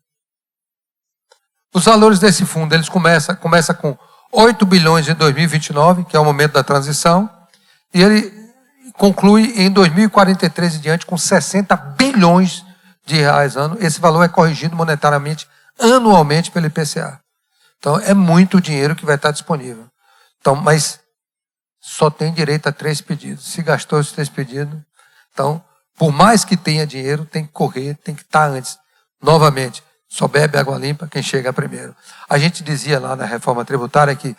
Os valores desse fundo, eles começam com 8 bilhões em 2029, que é o momento da transição, e ele conclui em 2043 em diante com 60 bilhões de reais ano. Esse valor é corrigido monetariamente anualmente pelo IPCA. Então é muito dinheiro que vai estar disponível. Então, mas só tem direito a 3 pedidos. Se gastou esses 3 pedidos, então, por mais que tenha dinheiro, tem que correr, tem que estar antes. Novamente, só bebe água limpa quem chega primeiro. A gente dizia lá na reforma tributária que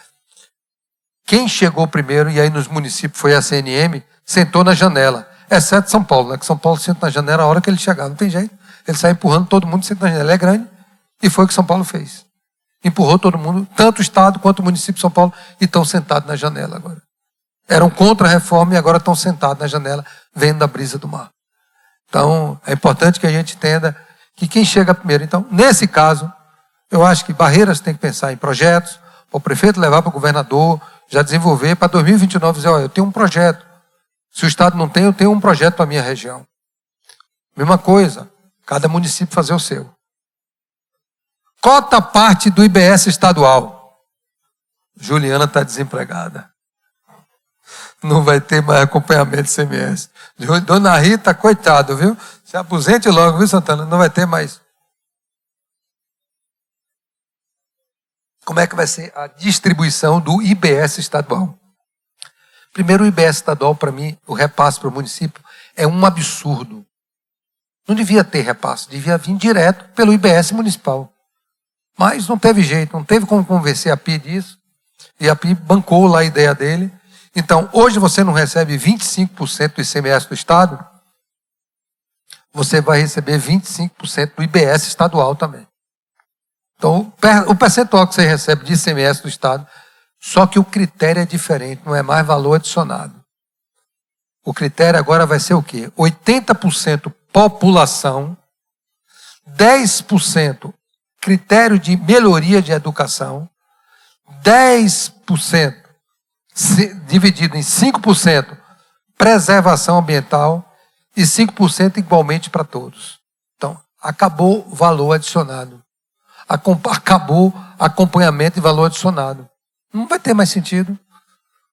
quem chegou primeiro, e aí nos municípios foi a CNM, sentou na janela. Exceto São Paulo, né? Que São Paulo senta na janela a hora que ele chegar. Não tem jeito. Ele sai empurrando todo mundo, senta na janela. Ele é grande. E foi o que São Paulo fez. Empurrou todo mundo, tanto o Estado quanto o município de São Paulo, e estão sentados na janela agora. Eram contra a reforma e agora estão sentados na janela, vendo a brisa do mar. Então, é importante que a gente entenda que quem chega primeiro. Então, nesse caso, eu acho que Barreiras tem que pensar em projetos, para o prefeito levar para o governador, já desenvolver, para 2029 dizer, olha, eu tenho um projeto. Se o Estado não tem, eu tenho um projeto para a minha região. Mesma coisa, cada município fazer o seu. Cota parte do IBS estadual. Juliana está desempregada. Não vai ter mais acompanhamento de ICMS. Dona Rita, coitado, viu? Se aposente logo, viu, Santana? Não vai ter mais. Como é que vai ser a distribuição do IBS estadual? Primeiro, o IBS estadual, para mim, o repasse para o município é um absurdo. Não devia ter repasse, devia vir direto pelo IBS municipal. Mas não teve jeito, não teve como convencer a PI disso. E a PI bancou lá a ideia dele. Então, hoje você não recebe 25% do ICMS do Estado, você vai receber 25% do IBS estadual também. Então, o percentual que você recebe de ICMS do Estado, só que o critério é diferente, não é mais valor adicionado. O critério agora vai ser o quê? 80% população, 10% critério de melhoria de educação, 10% dividido em 5% preservação ambiental e 5% igualmente para todos. Então, acabou o valor adicionado. Acabou acompanhamento e valor adicionado. Não vai ter mais sentido.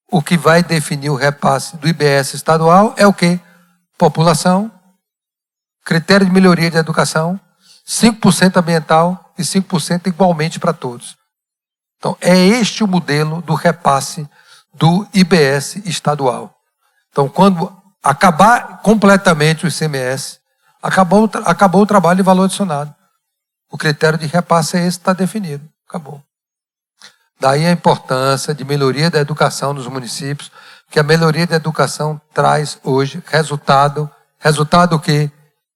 O que vai definir o repasse do IBS estadual é o quê? População, critério de melhoria de educação, 5% ambiental e 5% igualmente para todos. Então, é este o modelo do repasse do IBS estadual. Então, quando acabar completamente o ICMS, acabou o trabalho de valor adicionado. O critério de repasse é esse, está definido. Acabou. Daí a importância de melhoria da educação nos municípios, que a melhoria da educação traz hoje resultado. Resultado o quê?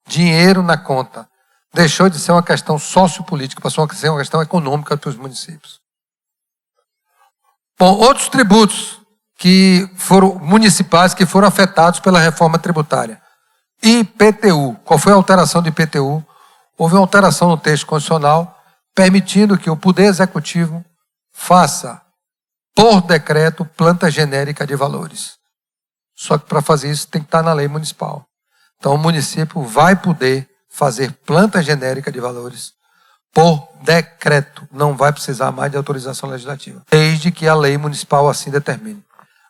Dinheiro na conta. Deixou de ser uma questão sociopolítica, passou a ser uma questão econômica para os municípios. Bom, outros tributos que foram municipais que foram afetados pela reforma tributária. IPTU. Qual foi a alteração do IPTU? Houve uma alteração no texto constitucional permitindo que o Poder Executivo faça, por decreto, planta genérica de valores. Só que para fazer isso tem que estar na lei municipal. Então o município vai poder fazer planta genérica de valores por decreto. Não vai precisar mais de autorização legislativa, desde que a lei municipal assim determine.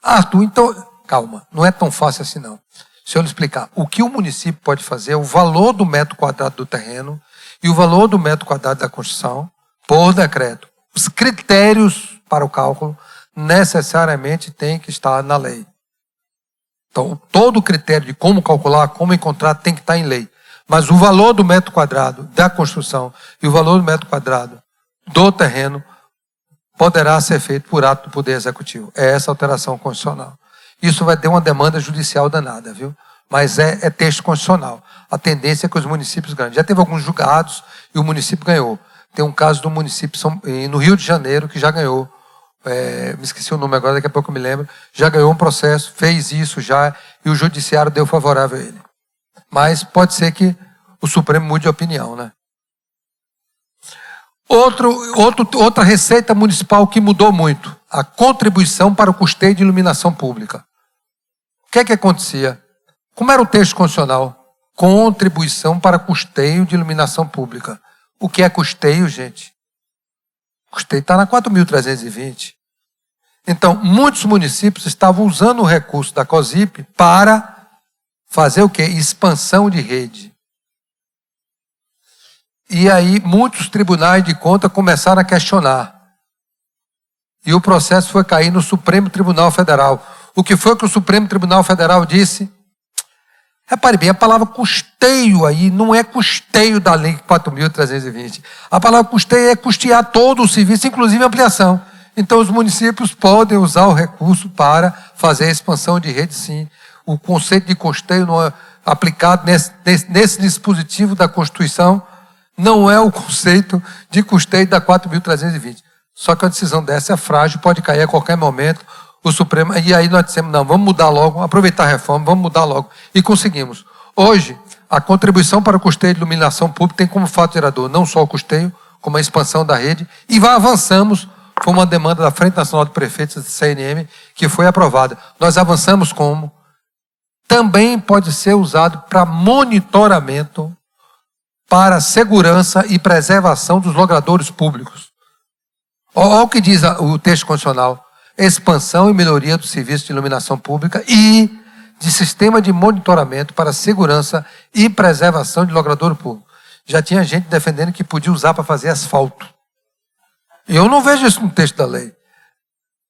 Arthur, então, calma, não é tão fácil assim não. Se eu lhe explicar, o que o município pode fazer é o valor do metro quadrado do terreno e o valor do metro quadrado da construção por decreto. Os critérios para o cálculo necessariamente têm que estar na lei. Então, todo o critério de como calcular, como encontrar, tem que estar em lei. Mas o valor do metro quadrado da construção e o valor do metro quadrado do terreno poderá ser feito por ato do Poder Executivo. É essa alteração constitucional. Isso vai ter uma demanda judicial danada, viu? Mas é texto constitucional. A tendência é que os municípios ganhem. Já teve alguns julgados e o município ganhou. Tem um caso do município no Rio de Janeiro que já ganhou. Me esqueci o nome agora, daqui a pouco eu me lembro. Já ganhou um processo, fez isso já e o judiciário deu favorável a ele. Mas pode ser que o Supremo mude de opinião, né? Outra receita municipal que mudou muito, a contribuição para o custeio de iluminação pública. O que é que acontecia? Como era o texto constitucional? Contribuição para custeio de iluminação pública. O que é custeio, gente? Custeio está na 4.320. Então, muitos municípios estavam usando o recurso da COSIP para fazer o quê? Expansão de rede. E aí muitos tribunais de contas começaram a questionar. E o processo foi cair no Supremo Tribunal Federal. O que foi que o Supremo Tribunal Federal disse? Repare bem, a palavra custeio aí não é custeio da Lei 4.320. A palavra custeio é custear todo o serviço, inclusive a ampliação. Então os municípios podem usar o recurso para fazer a expansão de rede, sim. O conceito de custeio não é aplicado nesse dispositivo da Constituição, não é o conceito de custeio da 4.320. Só que a decisão dessa é frágil, pode cair a qualquer momento. O Supremo, e aí nós dissemos, não, vamos mudar logo, aproveitar a reforma, vamos mudar logo. E conseguimos. Hoje, a contribuição para o custeio de iluminação pública tem como fato gerador não só o custeio, como a expansão da rede, e avançamos com uma demanda da Frente Nacional de Prefeitos, da CNM, que foi aprovada. Nós avançamos como? Também pode ser usado para monitoramento, para segurança e preservação dos logradouros públicos. Olha o que diz o texto constitucional. Expansão e melhoria do serviço de iluminação pública e de sistema de monitoramento para segurança e preservação de logradouro público. Já tinha gente defendendo que podia usar para fazer asfalto. Eu não vejo isso no texto da lei.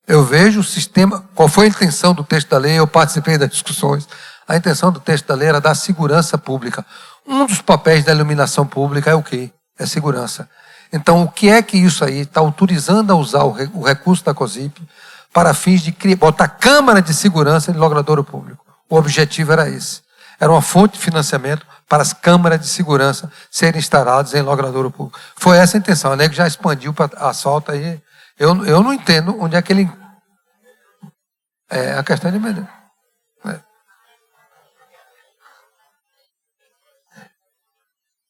Eu vejo o sistema... Qual foi a intenção do texto da lei? Eu participei das discussões. A intenção do texto da lei era dar segurança pública. Um dos papéis da iluminação pública é o quê? É segurança. Então, o que é que isso aí está autorizando a usar o recurso da COSIP para fins de botar câmara de segurança de logradouro público? O objetivo era esse. era uma fonte de financiamento para as câmaras de segurança serem instaladas em logradouro público. Foi essa a intenção. O nego já expandiu para asfalto aí. Eu não entendo onde é que ele... É a questão de...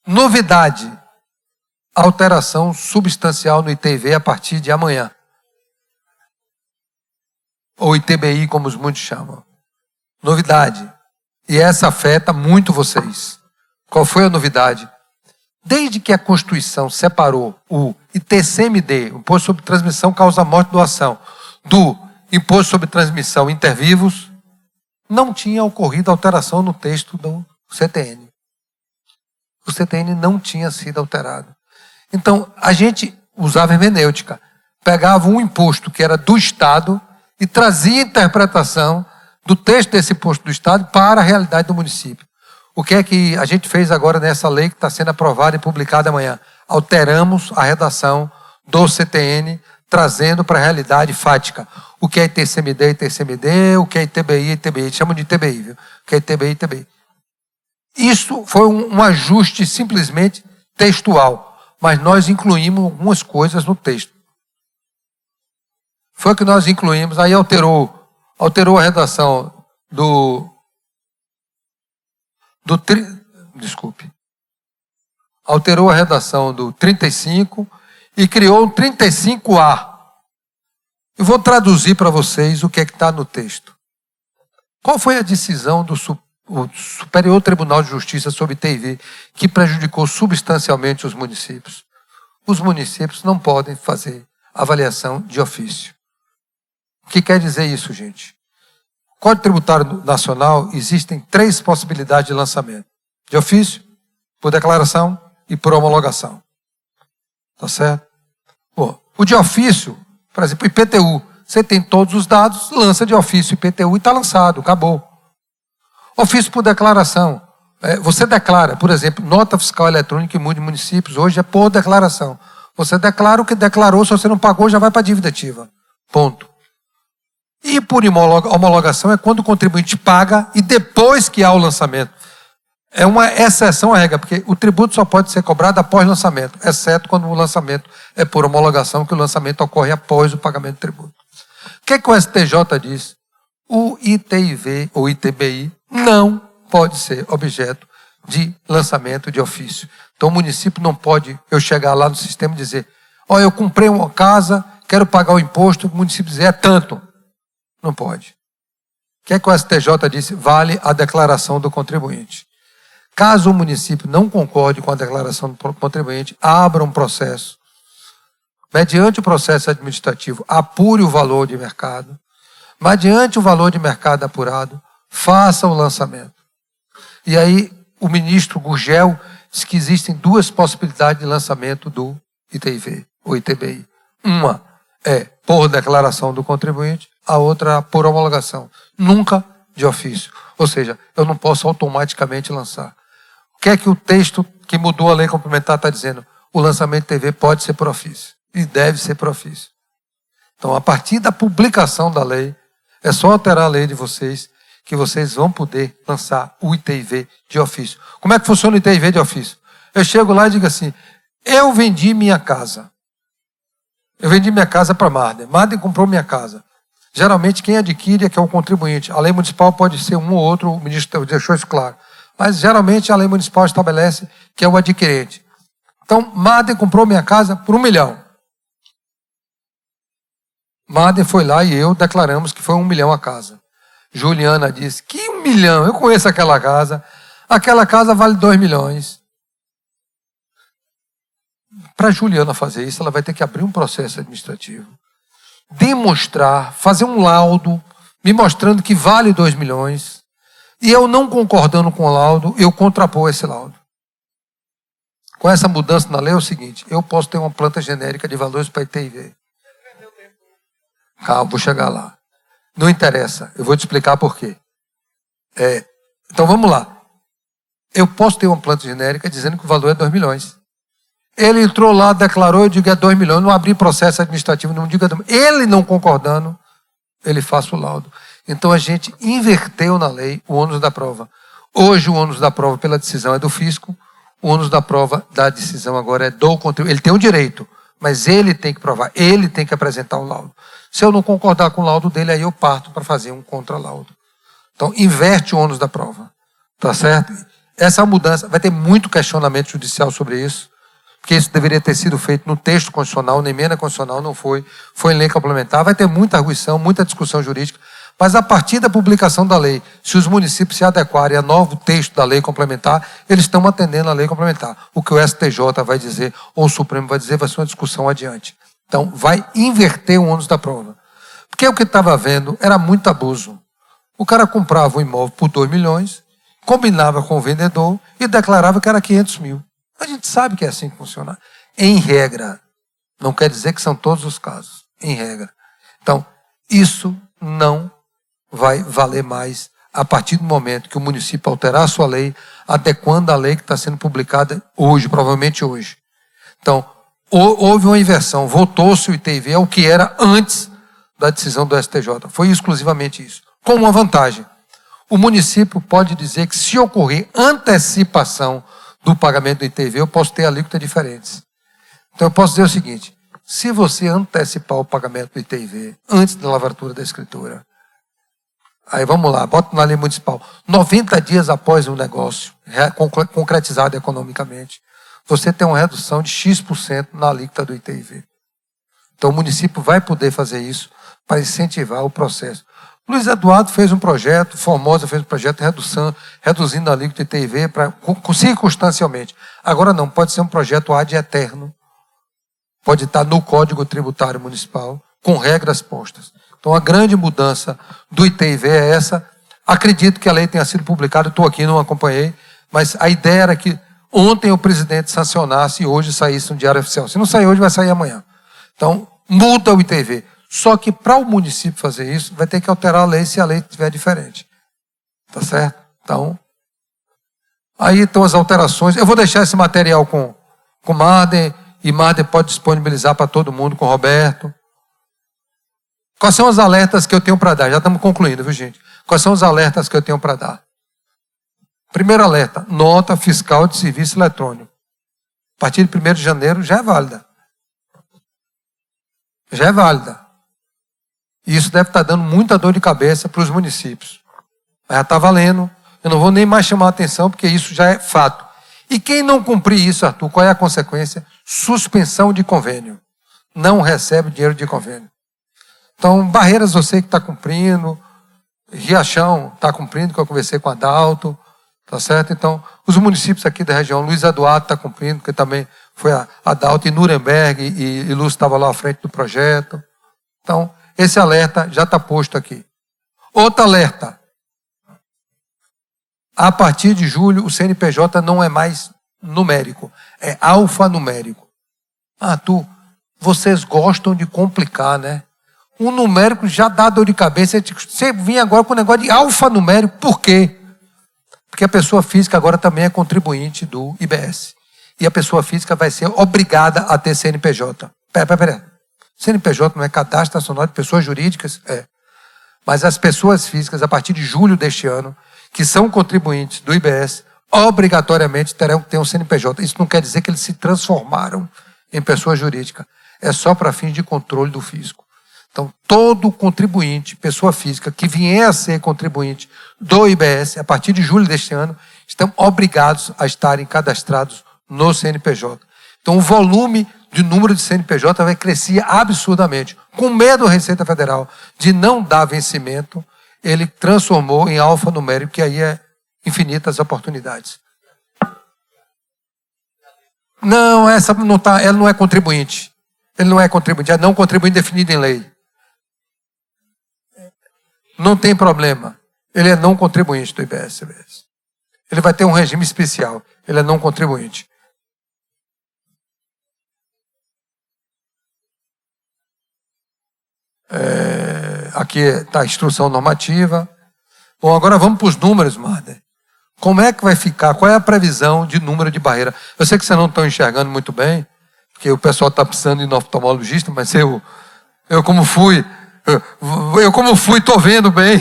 Novidade. Alteração substancial no ITV a partir de amanhã. Ou ITBI, como os muitos chamam. Novidade. E essa afeta muito vocês. Qual foi a novidade? Desde que a Constituição separou o ITCMD, o Imposto sobre Transmissão Causa Morte e Doação, do Imposto sobre Transmissão Intervivos, não tinha ocorrido alteração no texto do CTN. O CTN não tinha sido alterado. Então, a gente usava hermenêutica. Pegava um imposto que era do Estado e trazia a interpretação do texto desse imposto do Estado para a realidade do município. O que é que a gente fez agora nessa lei que está sendo aprovada e publicada amanhã? Alteramos a redação do CTN, trazendo para a realidade fática. O que é ITCMD, ITCMD, o que é ITBI, ITBI. Chamam de ITBI, viu? O que é ITBI, ITBI. Isso foi um ajuste simplesmente textual, mas nós incluímos algumas coisas no texto. Foi o que nós incluímos, aí alterou a redação alterou a redação do 35 e criou um 35A. Eu vou traduzir para vocês o que é que está no texto. Qual foi a decisão do Superior Tribunal de Justiça sobre ITV que prejudicou substancialmente os municípios? Os municípios não podem fazer avaliação de ofício. O que quer dizer isso, gente? No Código Tributário Nacional existem 3 possibilidades de lançamento: de ofício, por declaração e por homologação. Tá certo? Bom, o de ofício, por exemplo, IPTU, você tem todos os dados, lança de ofício IPTU e está lançado, acabou. Ofício por declaração. Você declara, por exemplo, nota fiscal eletrônica em muitos municípios, hoje é por declaração. Você declara o que declarou, se você não pagou, já vai para a dívida ativa. Ponto. E por homologação é quando o contribuinte paga e depois que há o lançamento. É uma exceção à regra, porque o tributo só pode ser cobrado após o lançamento, exceto quando o lançamento é por homologação, que o lançamento ocorre após o pagamento do tributo. O que o STJ diz? O ITIV ou ITBI não pode ser objeto de lançamento de ofício. Então o município não pode, eu chegar lá no sistema e dizer, eu comprei uma casa, quero pagar o imposto, o município dizer, é tanto. Não pode. O que o STJ disse? Vale a declaração do contribuinte. Caso o município não concorde com a declaração do contribuinte, abra um processo. Mediante o processo administrativo, apure o valor de mercado. Mediante o valor de mercado apurado, faça o lançamento. E aí, o ministro Gurgel disse que existem 2 possibilidades de lançamento do ITIV, ou ITBI. Uma é por declaração do contribuinte, a outra por homologação. Nunca de ofício. Ou seja, eu não posso automaticamente lançar. O que é que o texto que mudou a lei complementar está dizendo? O lançamento de TV pode ser por ofício. E deve ser por ofício. Então, a partir da publicação da lei, é só alterar a lei de vocês, que vocês vão poder lançar o ITIV de ofício. Como é que funciona o ITIV de ofício? Eu chego lá e digo assim, eu vendi minha casa. Eu vendi minha casa para Marden. Marden comprou minha casa. Geralmente quem adquire é que é o contribuinte. A lei municipal pode ser um ou outro, o ministro deixou isso claro. Mas geralmente a lei municipal estabelece que é o adquirente. Então, Marden comprou minha casa por 1 milhão. Marden foi lá e eu declaramos que foi 1 milhão a casa. Juliana disse, que 1 milhão? Eu conheço aquela casa. Aquela casa vale 2 milhões. Para Juliana fazer isso, ela vai ter que abrir um processo administrativo. Demonstrar, fazer um laudo, me mostrando que vale 2 milhões. E eu não concordando com o laudo, eu contrapor esse laudo. Com essa mudança na lei é o seguinte, eu posso ter uma planta genérica de valores para ITIV. Calma, vou chegar lá. Não interessa, eu vou te explicar por quê. Então vamos lá. Eu posso ter uma planta genérica dizendo que o valor é 2 milhões. Ele entrou lá, declarou, eu digo é 2 milhões, não abri processo administrativo, não digo é 2 milhões. Ele não concordando, ele faça o laudo. Então a gente inverteu na lei o ônus da prova. Hoje o ônus da prova pela decisão é do fisco, o ônus da prova da decisão agora é do contribuinte. Ele tem o direito, mas ele tem que provar, ele tem que apresentar o laudo. Se eu não concordar com o laudo dele, aí eu parto para fazer um contralaudo. Então, inverte o ônus da prova. Tá certo? Essa mudança, vai ter muito questionamento judicial sobre isso, porque isso deveria ter sido feito no texto constitucional, na emenda constitucional não foi, foi em lei complementar, vai ter muita arguição, muita discussão jurídica, mas a partir da publicação da lei, se os municípios se adequarem ao novo texto da lei complementar, eles estão atendendo a lei complementar. O que o STJ vai dizer, ou o Supremo vai dizer, vai ser uma discussão adiante. Então, vai inverter o ônus da prova. Porque o que estava havendo era muito abuso. O cara comprava um imóvel por 2 milhões, combinava com o vendedor e declarava que era 500 mil. A gente sabe que é assim que funciona. Em regra. Não quer dizer que são todos os casos. Em regra. Então, isso não vai valer mais a partir do momento que o município alterar a sua lei, adequando a lei que está sendo publicada hoje, provavelmente hoje. Então, houve uma inversão. Voltou-se o ITV ao que era antes da decisão do STJ. Foi exclusivamente isso. Com uma vantagem. O município pode dizer que se ocorrer antecipação do pagamento do ITV, eu posso ter alíquotas diferentes. Então eu posso dizer o seguinte, se você antecipar o pagamento do ITV antes da lavratura da escritura, aí vamos lá, bota na lei municipal, 90 dias após o negócio, concretizado economicamente, você tem uma redução de X% na alíquota do ITV. Então o município vai poder fazer isso para incentivar o processo. Luiz Eduardo fez um projeto, Formosa fez um projeto reduzindo a alíquota de ITV circunstancialmente. Agora não, pode ser um projeto ad eterno. Pode estar no Código Tributário Municipal, com regras postas. Então a grande mudança do ITV é essa. Acredito que a lei tenha sido publicada, estou aqui, não acompanhei, mas a ideia era que ontem o presidente sancionasse e hoje saísse no Diário Oficial. Se não sair hoje, vai sair amanhã. Então, muda o ITV. Só que para o município fazer isso, vai ter que alterar a lei se a lei estiver diferente. Tá certo? Então, aí estão as alterações. Eu vou deixar esse material com Marden, e Marden pode disponibilizar para todo mundo, com o Roberto. Quais são os alertas que eu tenho para dar? Já estamos concluindo, viu, gente? Quais são os alertas que eu tenho para dar? Primeiro alerta, nota fiscal de serviço eletrônico. A partir de 1º de janeiro já é válida. Já é válida. E isso deve estar dando muita dor de cabeça para os municípios. Mas já está valendo. Eu não vou nem mais chamar a atenção, porque isso já é fato. E quem não cumprir isso, Arthur, qual é a consequência? Suspensão de convênio. Não recebe dinheiro de convênio. Então, Barreiras eu sei que está cumprindo. Riachão está cumprindo, que eu conversei com a Adalto. Tá certo? Então, os municípios aqui da região, Luiz Eduardo está cumprindo, que também foi a Adalto, e Nuremberg, e Lúcio estava lá à frente do projeto. Então, esse alerta já está posto aqui. Outro alerta. A partir de julho, o CNPJ não é mais numérico, é alfanumérico. Arthur, vocês gostam de complicar, né? O numérico já dá dor de cabeça. Você vinha agora com o negócio de alfanumérico. Por quê? Porque a pessoa física agora também é contribuinte do IBS. E a pessoa física vai ser obrigada a ter CNPJ. Pera. CNPJ não é cadastro nacional de pessoas jurídicas? É. Mas as pessoas físicas, a partir de julho deste ano, que são contribuintes do IBS, obrigatoriamente terão que ter um CNPJ. Isso não quer dizer que eles se transformaram em pessoa jurídica. É só para fins de controle do fisco. Então, todo contribuinte, pessoa física, que vier a ser contribuinte do IBS, a partir de julho deste ano, estão obrigados a estarem cadastrados no CNPJ. Então, o volume de número de CNPJ vai crescer absurdamente. Com medo da Receita Federal de não dar vencimento, ele transformou em alfanumérico, que aí é infinitas oportunidades. Não, essa não tá, ela não é contribuinte. Ele não é contribuinte, é não contribuinte definido em lei. Não tem problema. Ele é não contribuinte do IBS-CBS. Ele vai ter um regime especial. Ele é não contribuinte. Aqui está a instrução normativa. Bom, agora vamos para os números, Marden. Como é que vai ficar? Qual é a previsão de número de barreira? Eu sei que vocês não estão enxergando muito bem, porque o pessoal está precisando de um oftalmologista, mas eu como fui, estou vendo bem.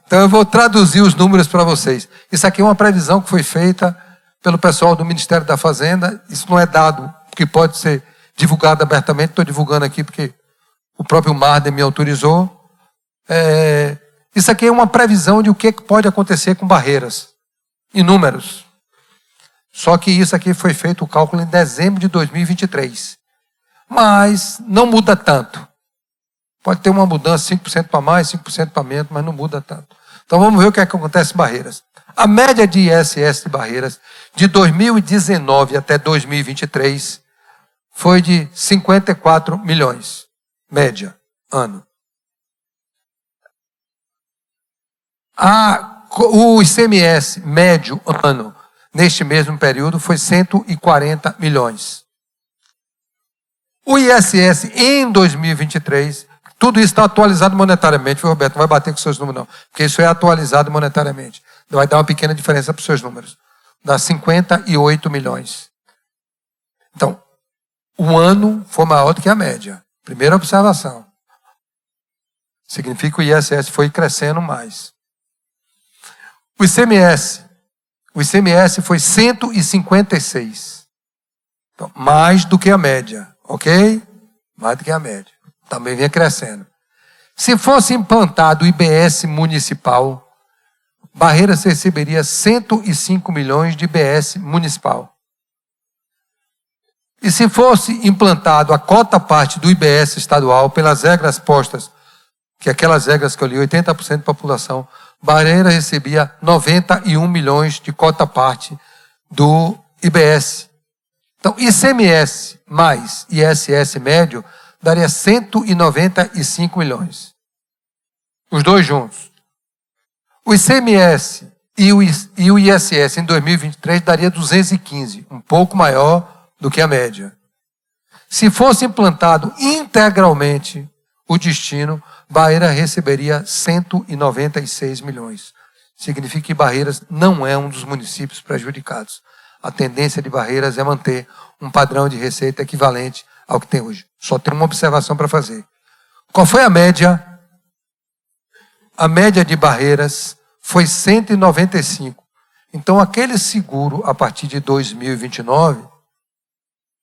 Então eu vou traduzir os números para vocês. Isso aqui é uma previsão que foi feita pelo pessoal do Ministério da Fazenda. Isso não é dado que pode ser divulgado abertamente. Estou divulgando aqui porque o próprio Marden me autorizou. Isso aqui é uma previsão de o que pode acontecer com Barreiras. Em números. Só que isso aqui foi feito o cálculo em dezembro de 2023. Mas não muda tanto. Pode ter uma mudança, 5% para mais, 5% para menos, mas não muda tanto. Então vamos ver o que é que acontece em Barreiras. A média de ISS de Barreiras, de 2019 até 2023, foi de 54 milhões. Média, ano. O ICMS médio ano, neste mesmo período, foi 140 milhões. O ISS em 2023, tudo isso está atualizado monetariamente, viu, Roberto? Não vai bater com seus números, não. Porque isso é atualizado monetariamente. Vai dar uma pequena diferença para os seus números. Dá 58 milhões. Então, o ano foi maior do que a média. Primeira observação. Significa que o ISS foi crescendo mais. O ICMS foi 156. Então, mais do que a média. Ok? Mais do que a média. Também vinha crescendo. Se fosse implantado o IBS municipal, Barreiras receberia 105 milhões de IBS municipal. E se fosse implantado a cota parte do IBS estadual, pelas regras postas, que aquelas regras que eu li, 80% da população, Barreiras recebia 91 milhões de cota parte do IBS. Então, ICMS mais ISS médio daria 195 milhões. Os dois juntos. O ICMS e o ISS em 2023 daria 215, um pouco maior do que a média. Se fosse implantado integralmente o destino, Barreiras receberia 196 milhões. Significa que Barreiras não é um dos municípios prejudicados. A tendência de Barreiras é manter um padrão de receita equivalente ao que tem hoje. Só tem uma observação para fazer. Qual foi a média? A média de Barreiras foi 195. Então, aquele seguro, a partir de 2029,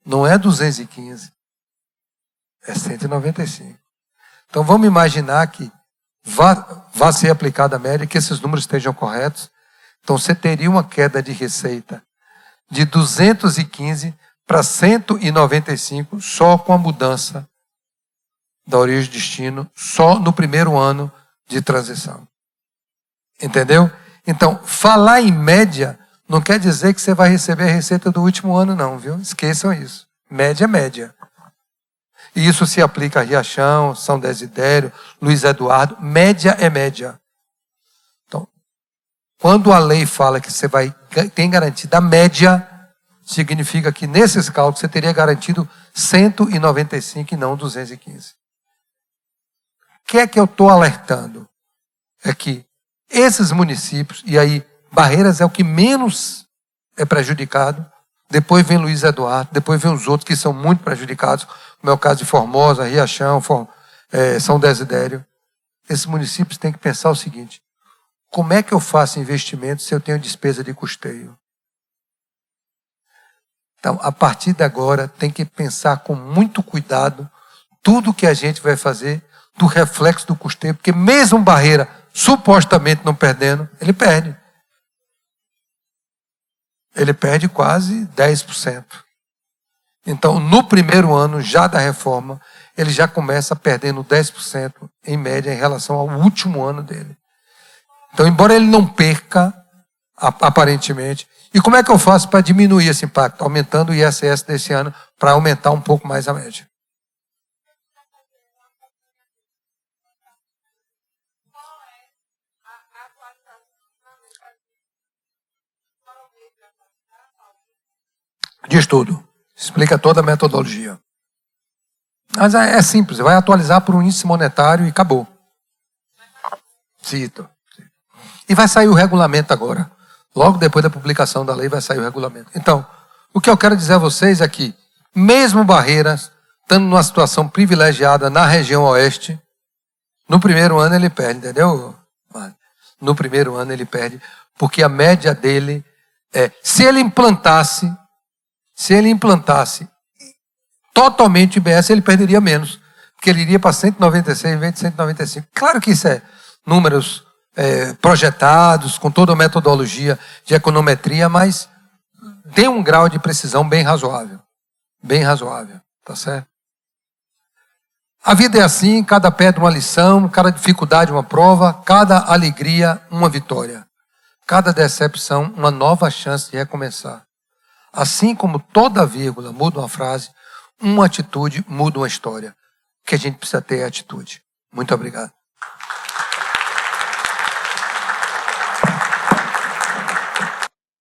não é 215, é 195. Então, vamos imaginar que vá ser aplicada a média, que esses números estejam corretos. Então, você teria uma queda de receita de 215 para 195, só com a mudança da origem e destino, só no primeiro ano de transição. Entendeu? Então, falar em média não quer dizer que você vai receber a receita do último ano, não, viu? Esqueçam isso. Média é média. E isso se aplica a Riachão, São Desidério, Luiz Eduardo. Média é média. Então, quando a lei fala que você tem garantida a média, significa que nesses cálculos você teria garantido 195 e não 215. O que é que eu estou alertando? É que esses municípios, e aí Barreiras é o que menos é prejudicado, depois vem Luiz Eduardo, depois vem os outros que são muito prejudicados, como é o caso de Formosa, Riachão, São Desidério. Esses municípios têm que pensar o seguinte: como é que eu faço investimento se eu tenho despesa de custeio? Então, a partir de agora, tem que pensar com muito cuidado tudo que a gente vai fazer do reflexo do custeio, porque mesmo Barreira, supostamente não perdendo, ele perde. Ele perde quase 10%. Então, no primeiro ano já da reforma, ele já começa perdendo 10% em média em relação ao último ano dele. Então, embora ele não perca, aparentemente, e como é que eu faço para diminuir esse impacto? Aumentando o ISS desse ano para aumentar um pouco mais a média. Diz tudo. Explica toda a metodologia. Mas é simples, vai atualizar por um índice monetário e acabou. Cito. E vai sair o regulamento agora. Logo depois da publicação da lei vai sair o regulamento. Então, o que eu quero dizer a vocês é que, mesmo Barreiras, estando numa situação privilegiada na região oeste, no primeiro ano ele perde, entendeu? no primeiro ano ele perde, porque a média dele se ele implantasse totalmente o IBS, ele perderia menos, porque ele iria para 196 em vez de 195. Claro que isso é números projetados, com toda a metodologia de econometria, mas tem um grau de precisão bem razoável, tá certo? A vida é assim, cada pedra uma lição, cada dificuldade uma prova, cada alegria uma vitória, cada decepção uma nova chance de recomeçar. Assim como toda vírgula muda uma frase, uma atitude muda uma história. O que a gente precisa ter é atitude. Muito obrigado.